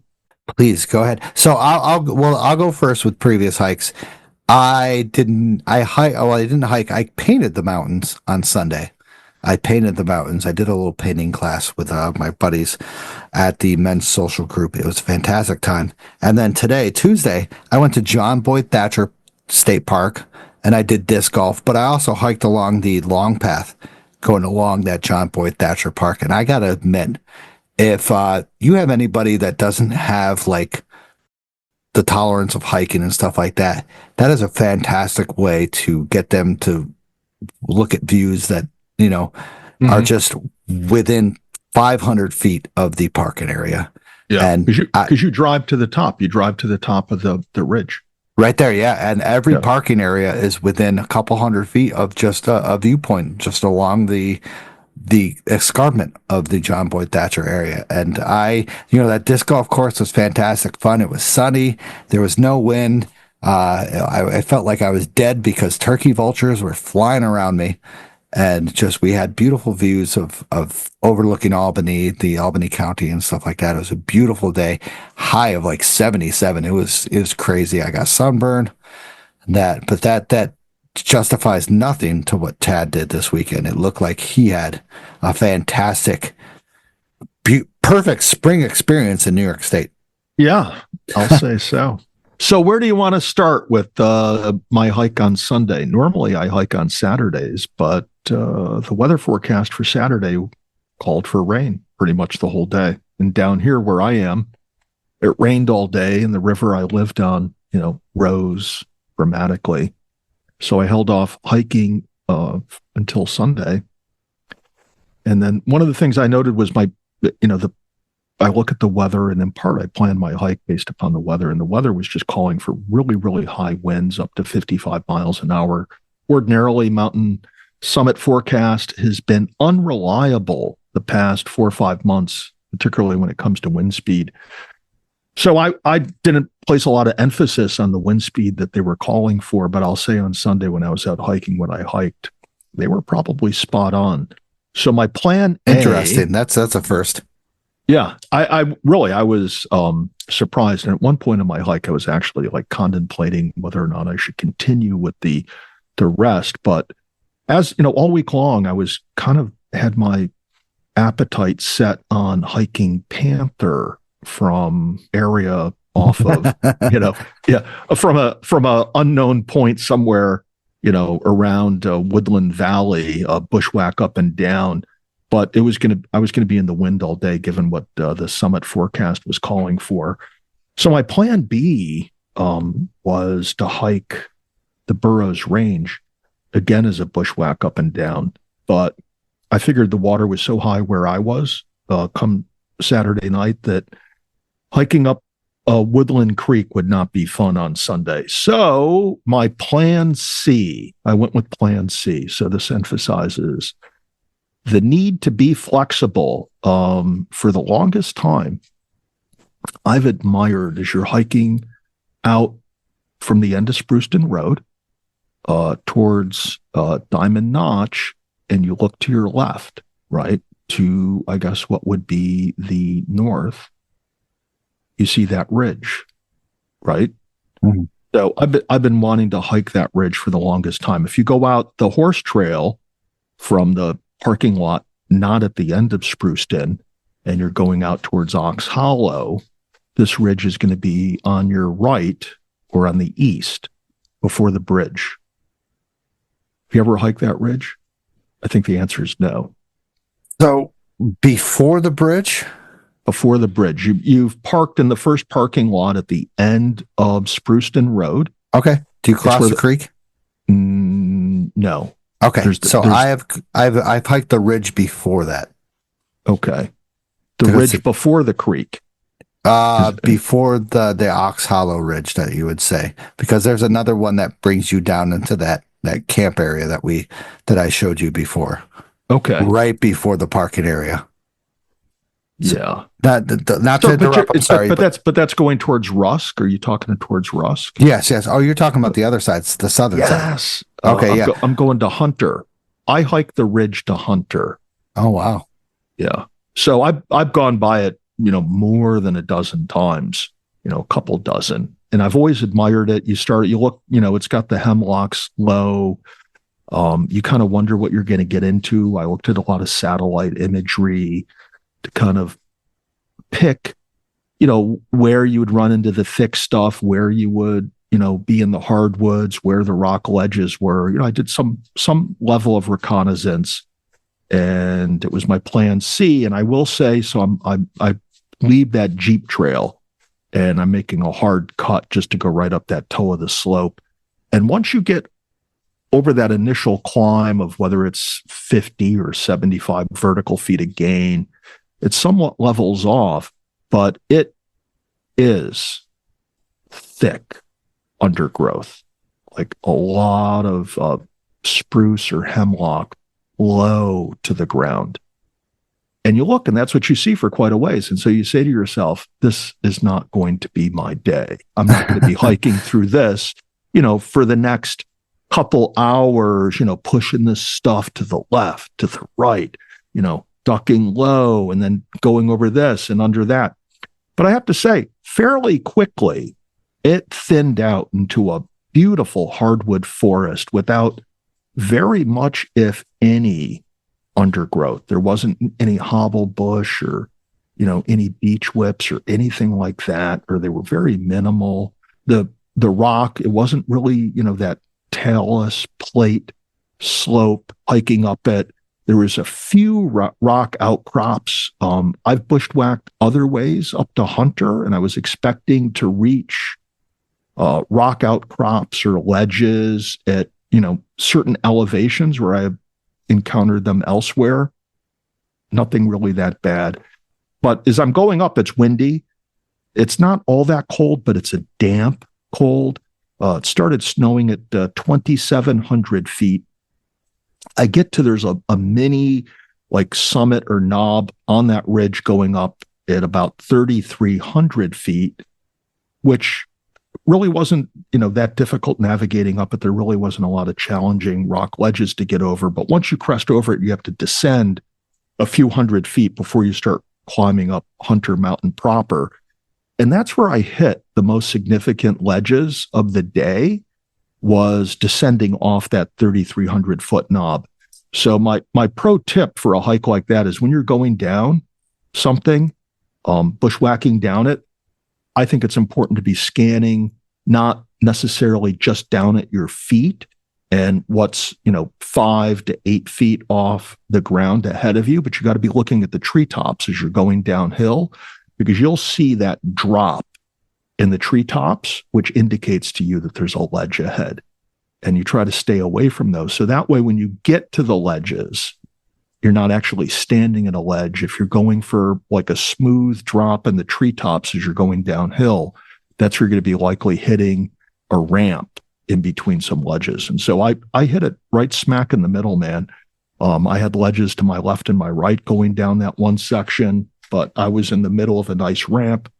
Please go ahead. So I'll go first with previous hikes. I didn't hike. I painted the mountains on Sunday. I painted the mountains. I did a little painting class with my buddies at the men's social group. It was a fantastic time. And then today, Tuesday, I went to John Boyd Thatcher State Park and I did disc golf, but I also hiked along the long path going along that John Boyd Thatcher Park. And I got to admit, if you have anybody that doesn't have like the tolerance of hiking and stuff like that, that is a fantastic way to get them to look at views that are just within 500 feet of the parking area. Yeah, and because you drive to the top. You drive to the top of the ridge. Right there, yeah. And every parking area is within a couple hundred feet of just a viewpoint, just along the escarpment of the John Boyd Thatcher area. And that disc golf course was fantastic fun. It was sunny. There was no wind. I felt like I was dead because turkey vultures were flying around me. And we had beautiful views of overlooking Albany, the Albany County and stuff like that. It was a beautiful day, high of like 77. It was crazy. I got sunburned, but that justifies nothing to what Tad did this weekend. It looked like he had a fantastic, perfect spring experience in New York State. Yeah, I'll say so. So where do you want to start with my hike on Sunday? Normally I hike on Saturdays, but the weather forecast for Saturday called for rain pretty much the whole day. And down here where I am, it rained all day and the river I lived on, rose dramatically. So I held off hiking until Sunday. And then one of the things I noted was I look at the weather, and in part I plan my hike based upon the weather. And the weather was just calling for really, really high winds up to 55 miles an hour. Ordinarily, mountain summit forecast has been unreliable the past 4 or 5 months, particularly when it comes to wind speed. So I didn't place a lot of emphasis on the wind speed that they were calling for, but I'll say on Sunday when I was out hiking, when I hiked, they were probably spot on. So my plan Interesting. That's a first. Yeah, I was surprised. And at one point in my hike, I was actually like contemplating whether or not I should continue with the rest. But as all week long, I was kind of had my appetite set on hiking Panther from area off of, from a unknown point somewhere, around Woodland Valley, bushwhack up and down. But I was going to be in the wind all day, given what the summit forecast was calling for. So my plan B was to hike the Burroughs Range, again as a bushwhack up and down. But I figured the water was so high where I was come Saturday night that hiking up Woodland Creek would not be fun on Sunday. So my plan C, I went with plan C. So this emphasizes the need to be flexible. For the longest time, I've admired as you're hiking out from the end of Spruceton Road towards Diamond Notch, and you look to your left, right, to, I guess, what would be the north, you see that ridge, right? Mm-hmm. So I've been wanting to hike that ridge for the longest time. If you go out the horse trail from the parking lot, not at the end of Spruceton, and you're going out towards Ox Hollow, this ridge is going to be on your right or on the east before the bridge. Have you ever hiked that ridge? I think the answer is no. So before the bridge? Before the bridge. You've parked in the first parking lot at the end of Spruceton Road. Okay. Do you cross the creek? No. Okay. I've hiked the ridge before that. Okay. The ridge before the creek. Before the Ox Hollow Ridge, that you would say, because there's another one that brings you down into that camp area that I showed you before. Okay. Right before the parking area. Yeah. Not to interrupt. I'm sorry, but that's going towards Rusk. Are you talking towards Rusk? Yes. Oh, you're talking about the other side, the southern side. Yes. Okay. I'm going to Hunter. I hiked the ridge to Hunter. Oh wow. Yeah. So I've gone by it, more than a dozen times, a couple dozen, and I've always admired it. You look, it's got the hemlocks low. You kind of wonder what you're going to get into. I looked at a lot of satellite imagery to kind of pick, where you would run into the thick stuff, where you would, be in the hardwoods, where the rock ledges were. I did some level of reconnaissance, and it was my plan C. And I will say, so I leave that Jeep trail, and I'm making a hard cut just to go right up that toe of the slope. And once you get over that initial climb of whether it's 50 or 75 vertical feet of gain, it somewhat levels off, but it is thick undergrowth, like a lot of spruce or hemlock low to the ground. And you look, and that's what you see for quite a ways. And so you say to yourself, this is not going to be my day. I'm not going to be hiking through this, for the next couple hours, pushing this stuff to the left, to the right, ducking low and then going over this and under that. But I have to say, fairly quickly, it thinned out into a beautiful hardwood forest without very much, if any, undergrowth. There wasn't any hobble bush or, any beech whips or anything like that, or they were very minimal. The rock, it wasn't really, that tailless plate slope hiking up it. There was a few rock outcrops. I've bushwhacked other ways up to Hunter, and I was expecting to reach rock outcrops or ledges at, certain elevations where I encountered them elsewhere. Nothing really that bad. But as I'm going up, it's windy. It's not all that cold, but it's a damp cold. It started snowing at 2,700 feet. I get to, there's a mini summit or knob on that ridge going up at about 3,300 feet, which really wasn't, that difficult navigating up it. There really wasn't a lot of challenging rock ledges to get over. But once you crest over it, you have to descend a few hundred feet before you start climbing up Hunter Mountain proper. And that's where I hit the most significant ledges of the day, was descending off that 3,300 foot knob. So my pro tip for a hike like that is when you're going down something, bushwhacking down it, I think it's important to be scanning, not necessarily just down at your feet and what's, 5 to 8 feet off the ground ahead of you, but you got to be looking at the treetops as you're going downhill, because you'll see that drop in the treetops, which indicates to you that there's a ledge ahead, and you try to stay away from those. So that way, when you get to the ledges, you're not actually standing in a ledge. If you're going for like a smooth drop in the treetops as you're going downhill, that's where you're going to be likely hitting a ramp in between some ledges. And so I hit it right smack in the middle, man. I had ledges to my left and my right going down that one section, but I was in the middle of a nice ramp.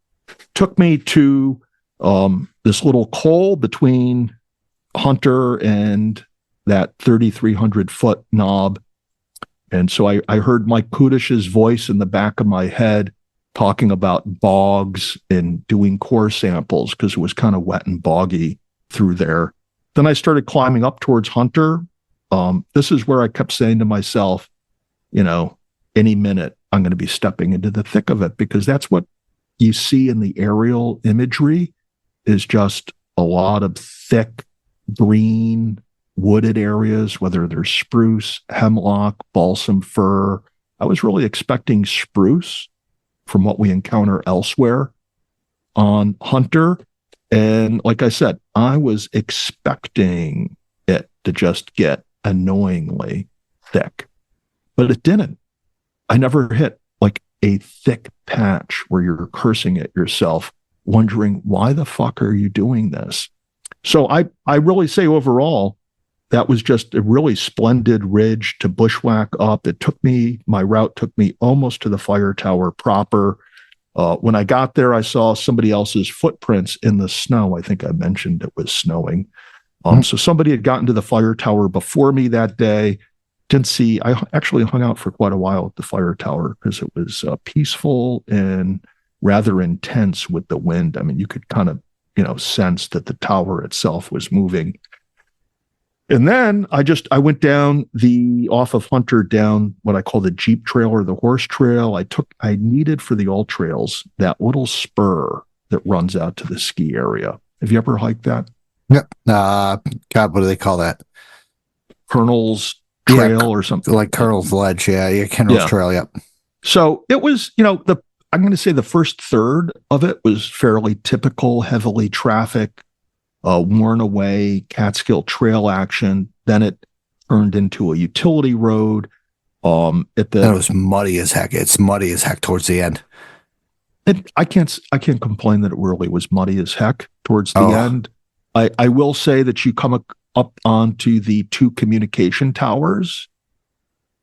Took me to this little col between Hunter and that 3,300 foot knob. And so I heard Mike Kudish's voice in the back of my head talking about bogs and doing core samples because it was kind of wet and boggy through there. Then I started climbing up towards Hunter. This is where I kept saying to myself, any minute I'm going to be stepping into the thick of it, because that's what you see in the aerial imagery is just a lot of thick green wooded areas, whether they're spruce, hemlock, balsam fir. I was really expecting spruce from what we encounter elsewhere on Hunter. And like I said, I was expecting it to just get annoyingly thick, but it didn't. I never hit like a thick patch where you're cursing at yourself, wondering, why the fuck are you doing this? So I really say overall, that was just a really splendid ridge to bushwhack up. My route took me almost to the fire tower proper. When I got there, I saw somebody else's footprints in the snow. I think I mentioned it was snowing. So somebody had gotten to the fire tower before me that day. I actually hung out for quite a while at the fire tower because it was peaceful and rather intense with the wind. I mean, you could kind of, sense that the tower itself was moving. And then I went down off of Hunter down what I call the Jeep Trail or the Horse Trail. I needed for the all trails that little spur that runs out to the ski area. Have you ever hiked that? Yep. God, what do they call that? Colonel's Trail or something. Like Colonel's Ledge. Yeah. Colonel's Trail. Yep. So it was, I'm going to say the first third of it was fairly typical, heavily traffic, worn away Catskill Trail action. Then it turned into a utility road. It was muddy as heck. It's muddy as heck towards the end. I can't complain that it really was muddy as heck towards the end. I will say that you come up onto the two communication towers,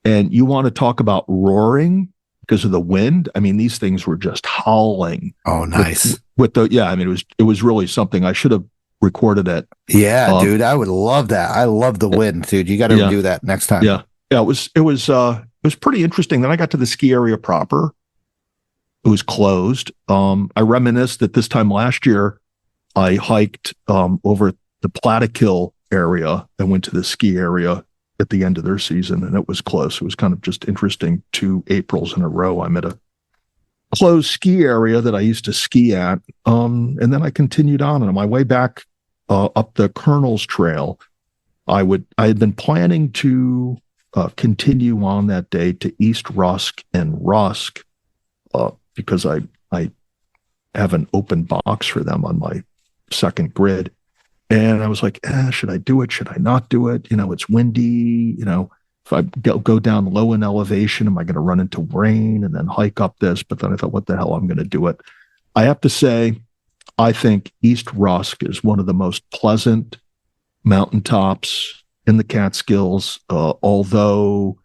and you want to talk about roaring because of the wind. I mean, these things were just howling. Oh, nice. It was really something. I should have recorded it. Yeah, dude, I would love that. I love the wind, dude. You got to do that next time. Yeah. It was pretty interesting. Then I got to the ski area proper. It was closed. I reminisced that this time last year, I hiked over the Plattekill area and went to the ski area at the end of their season, and it was close. It was kind of just interesting. 2 Aprils in a row, I'm at a closed ski area that I used to ski at. And then I continued on, and on my way back up the Colonel's Trail, I had been planning to continue on that day to East Rusk and Rusk because I have an open box for them on my second grid. And I was like, should I do it? Should I not do it? It's windy. If I go down low in elevation, am I going to run into rain and then hike up this? But then I thought, what the hell? I'm going to do it. I have to say, I think East Rusk is one of the most pleasant mountaintops in the Catskills, although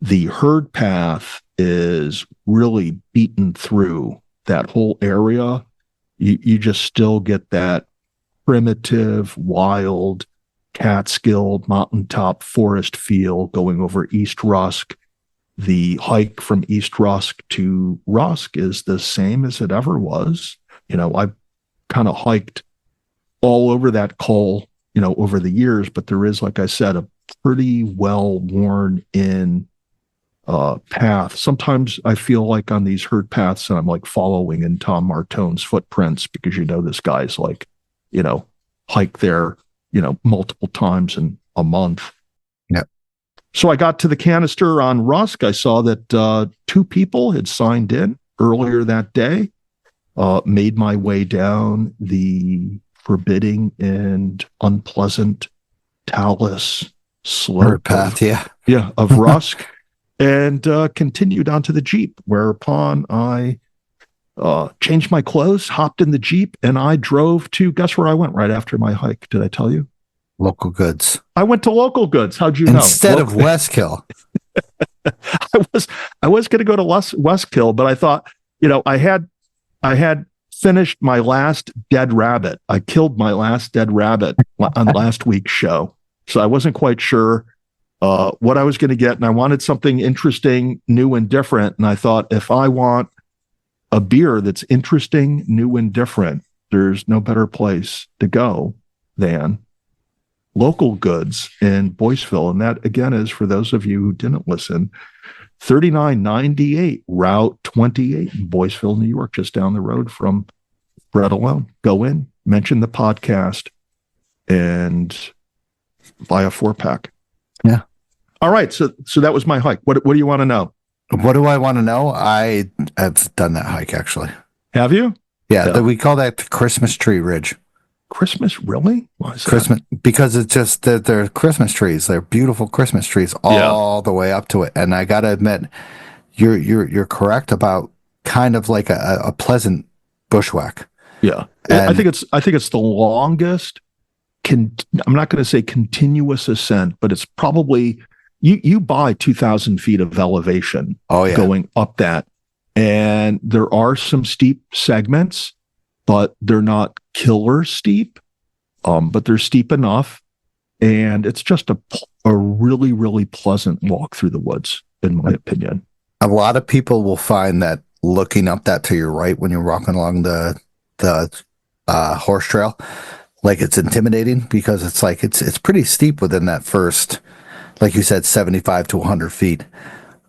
the herd path is really beaten through that whole area. You just still get that primitive, wild, Catskill mountaintop forest feel going over East Rusk. The hike from East Rusk to Rusk is the same as it ever was. I've kind of hiked all over that col, over the years, but there is, like I said, a pretty well worn in path. Sometimes I feel like on these herd paths and I'm like following in Tom Martone's footprints because this guy's like, hike there, multiple times in a month. Yeah. So I got to the canister on Rusk. I saw that 2 people had signed in earlier that day, made my way down the forbidding and unpleasant talus slope path, of Rusk. and continued onto the Jeep, whereupon I changed my clothes, hopped in the Jeep, and I drove to, guess where I went right after my hike? Did I tell you? Local Goods. I went to Local Goods. How'd you Instead know? of Westkill. I was going to go to Westkill, but I thought, I had finished my last dead rabbit. I killed my last dead rabbit on last week's show. So I wasn't quite sure what I was going to get. And I wanted something interesting, new and different. And I thought, if I want a beer that's interesting, new and different, there's no better place to go than Local Goods in Boyceville. And that, again, is, for those of you who didn't listen, 3998 Route 28 in Boyceville, New York, just down the road from Bread Alone. Go in, mention the podcast, and buy a 4-pack. Yeah. All right. So that was my hike. What do you want to know? What do I want to know? I have done that hike, actually. Have you? Yeah. We call that the Christmas Tree Ridge. Christmas, really? Why is that? Christmas, because it's just that they're Christmas trees. They're beautiful Christmas trees all the way up to it. And I got to admit, you're correct about kind of like a pleasant bushwhack. Yeah. And I think it's the longest. I'm not going to say continuous ascent, but it's probably you buy 2,000 feet of elevation. Oh yeah, going up that, and there are some steep segments, but they're not killer steep. But they're steep enough, and it's just a really, really pleasant walk through the woods, in my opinion. A lot of people will find that looking up that to your right when you're walking along the horse trail, like, it's intimidating, because it's like it's pretty steep within that first, like you said, 75 to 100 feet.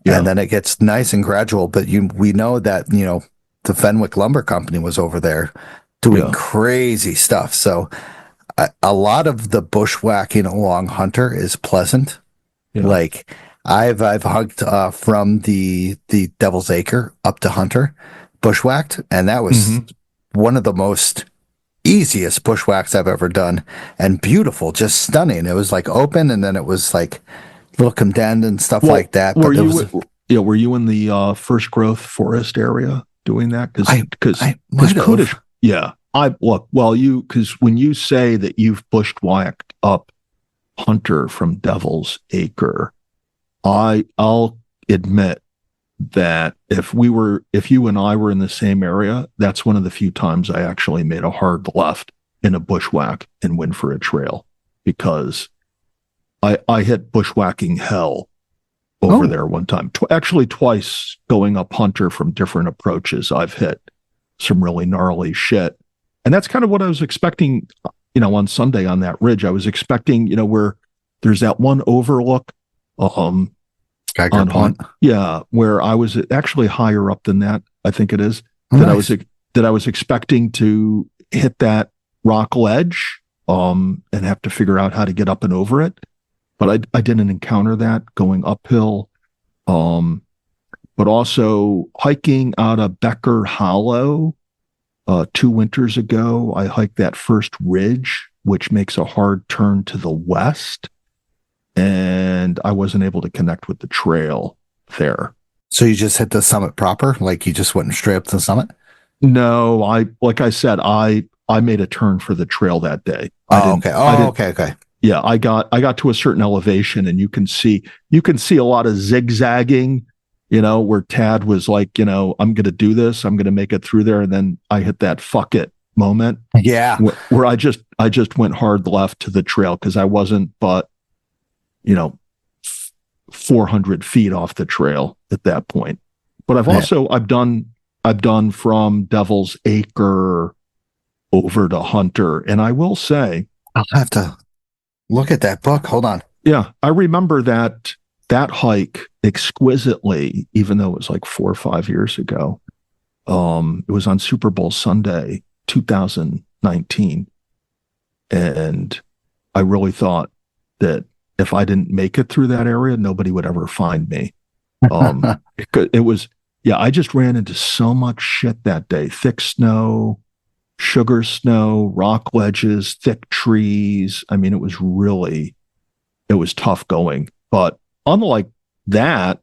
Yeah. And then it gets nice and gradual. But we know that, the Fenwick Lumber Company was over there doing crazy stuff. So a lot of the bushwhacking along Hunter is pleasant. Yeah. Like, I've hiked from the Devil's Acre up to Hunter, bushwhacked, and that was one of the most easiest bushwhacks I've ever done, and beautiful, just stunning. It was like open, and then it was like little condemned and stuff like that. But were you in the first growth forest area doing that? Because when you say that you've bushwhacked up Hunter from Devil's Acre, I'll admit that if you and I were in the same area, that's one of the few times I actually made a hard left in a bushwhack and went for a trail, because I hit bushwhacking hell over there one time. Actually, twice going up Hunter from different approaches, I've hit some really gnarly shit. And that's kind of what I was expecting, on Sunday on that ridge. I was expecting, where there's that one overlook, Geiger Point. Where I was actually higher up than that, I think it is. I was expecting to hit that rock ledge and have to figure out how to get up and over it. But I didn't encounter that going uphill. But also hiking out of Becker Hollow 2 winters ago, I hiked that first ridge, which makes a hard turn to the west. And I wasn't able to connect with the trail there. So you just hit the summit proper? Like, you just went straight up to the summit? No, like I said, I made a turn for the trail that day. Okay. Yeah, I got to a certain elevation, and you can see a lot of zigzagging, where Tad was like, I'm going to do this. I'm going to make it through there. And then I hit that fuck it moment. Yeah. Where I just went hard left to the trail, because I wasn't but 400 feet off the trail at that point. But I've done from Devil's Acre over to Hunter. And I will say, I'll have to look at that book. Hold on. Yeah. I remember that hike exquisitely, even though it was like 4 or 5 years ago. It was on Super Bowl Sunday, 2019. And I really thought that if I didn't make it through that area, nobody would ever find me. It was, I just ran into so much shit that day. Thick snow, sugar snow, rock ledges, thick trees. I mean, it was tough going. But unlike that,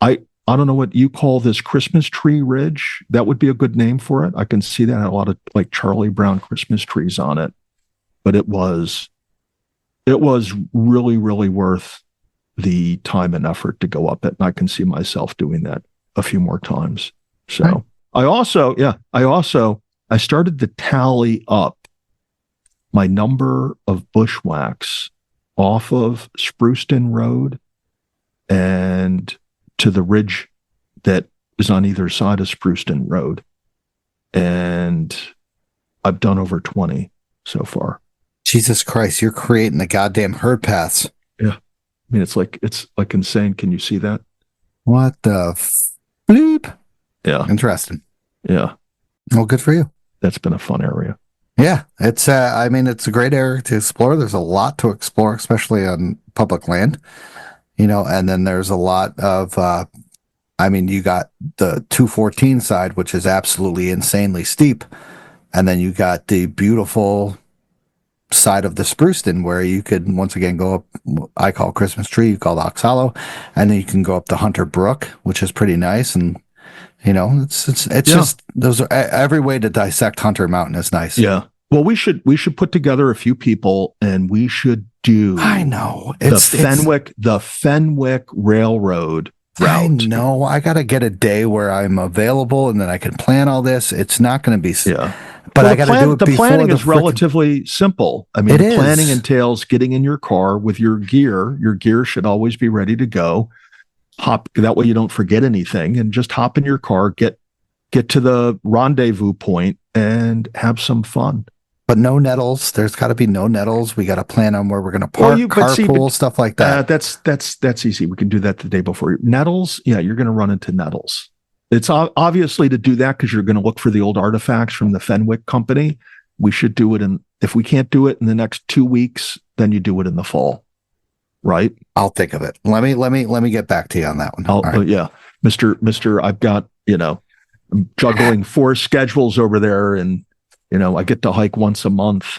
I don't know what you call this, Christmas tree ridge. That would be a good name for it. I can see that had a lot of like Charlie Brown Christmas trees on it, but it was really, really worth the time and effort to go up it. And I can see myself doing that a few more times. So right. I started to tally up my number of bushwhacks off of Spruceton Road and to the ridge that is on either side of Spruceton Road. And I've done over 20 so far. Jesus Christ, you're creating the goddamn herd paths. Yeah. I mean, it's like insane. Can you see that? What the bleep? Yeah. Interesting. Yeah. Well, good for you. That's been a fun area. Yeah. It's a great area to explore. There's a lot to explore, especially on public land, and then there's a lot of, you got the 214 side, which is absolutely insanely steep. And then you got the beautiful side of the Spruceton where you could once again go up, I call Christmas Tree, you call Ox Hollow, and then you can go up the Hunter Brook, which is pretty nice. And it's just, those are, every way to dissect Hunter Mountain is nice. Yeah. Well, we should put together a few people and we should do I know the Fenwick Railroad route. I know. I got to get a day where I'm available and then I can plan all this. It's not going to be but I got to do it. The planning is relatively simple. I mean, the planning entails getting in your car with your gear. Your gear should always be ready to go. Hop, that way you don't forget anything, and just hop in your car, get to the rendezvous point and have some fun. But no nettles. There's got to be no nettles. We got to plan on where we're going to park, carpool, stuff like that. That's easy. We can do that the day before. Nettles, yeah, you're going to run into nettles. It's obviously to do that because you're going to look for the old artifacts from the Fenwick Company. We should do it if we can't do it in the next 2 weeks, then you do it in the fall, right? I'll think of it. Let me get back to you on that one. Right. Yeah, Mr. I've got I'm juggling 4 schedules over there, and I get to hike once a month.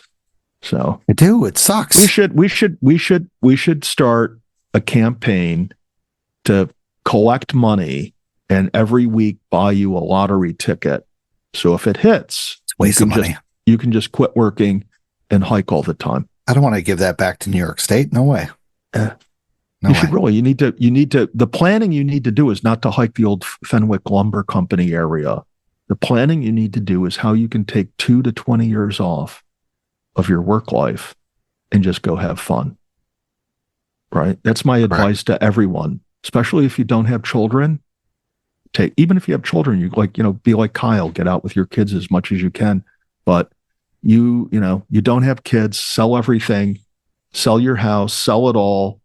So I do. It sucks. We should start a campaign to collect money and every week buy you a lottery ticket. So if it hits, waste of money. You can just quit working and hike all the time. I don't want to give that back to New York State. No way. You need to, the planning you need to do is not to hike the old Fenwick Lumber Company area. The planning you need to do is how you can take 2 to 20 years off of your work life and just go have fun. Right? That's my advice to everyone, especially if you don't have children. Even if you have children, you be like Kyle, get out with your kids as much as you can. But you don't have kids, sell everything, sell your house, sell it all,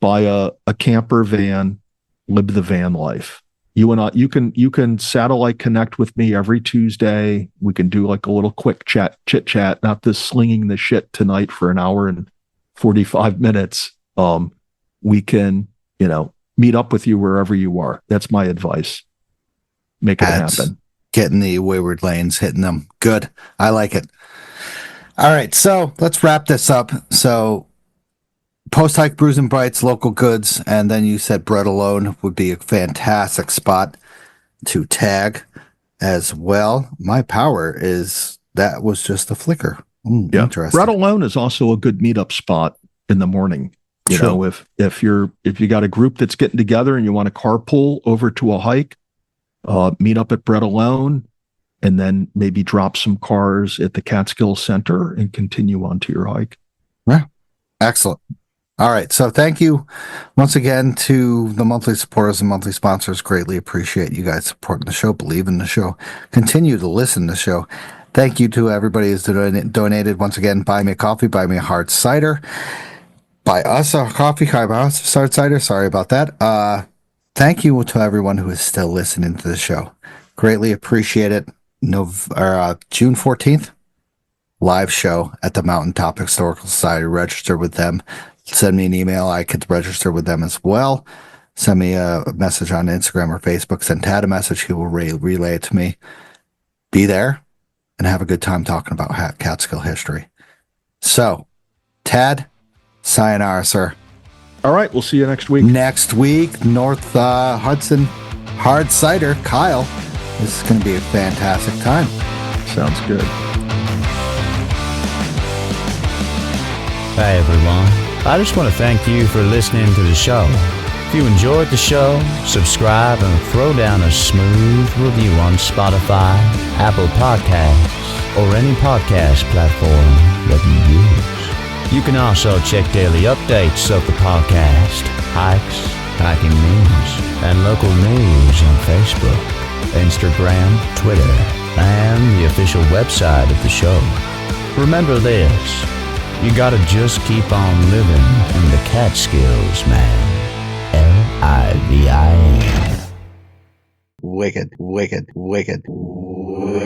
buy a camper van, live the van life. You and I, you can satellite connect with me every Tuesday. We can do like a little quick chit chat, not this slinging the shit tonight for an hour and 45 minutes. We can, meet up with you wherever you are. That's my advice. Make it happen. Getting the wayward lanes, hitting them. Good. I like it. All right. So let's wrap this up. So post-hike brews and bites, local goods, and then you said Bread Alone would be a fantastic spot to tag as well. My power is that was just a flicker. Yeah. Interesting. Bread Alone is also a good meetup spot in the morning. If you got a group that's getting together and you want to carpool over to a hike, meet up at Bread Alone, and then maybe drop some cars at the Catskill Center and continue on to your hike. Yeah. Excellent. All right. So thank you once again to the monthly supporters and monthly sponsors. Greatly appreciate you guys supporting the show, believe in the show, continue to listen to the show. Thank you to everybody who's donated. Once again, buy me a coffee, buy me a hard cider. Buy us a coffee, buy us a hard cider. Sorry about that. Thank you to everyone who is still listening to the show. Greatly appreciate it. June 14th, live show at the Mountaintop Historical Society. Register with them. Send me an email. I could register with them as well. Send me a message on Instagram or Facebook. Send Tad a message. He will relay it to me. Be there and have a good time talking about Catskill history. So, Tad, sayonara, sir. All right, we'll see you next week. Next week, North Hudson Hard Cider, Kyle. This is going to be a fantastic time. Sounds good. Hey everyone, I just want to thank you for listening to the show. If you enjoyed the show, subscribe and throw down a smooth review on Spotify, Apple Podcasts, or any podcast platform that you use. You can also check daily updates of the podcast, hikes, hiking news, and local news on Facebook, Instagram, Twitter, and the official website of the show. Remember this, you gotta just keep on living in the Catskills, man. Livin. Wicked, wicked, wicked, wicked.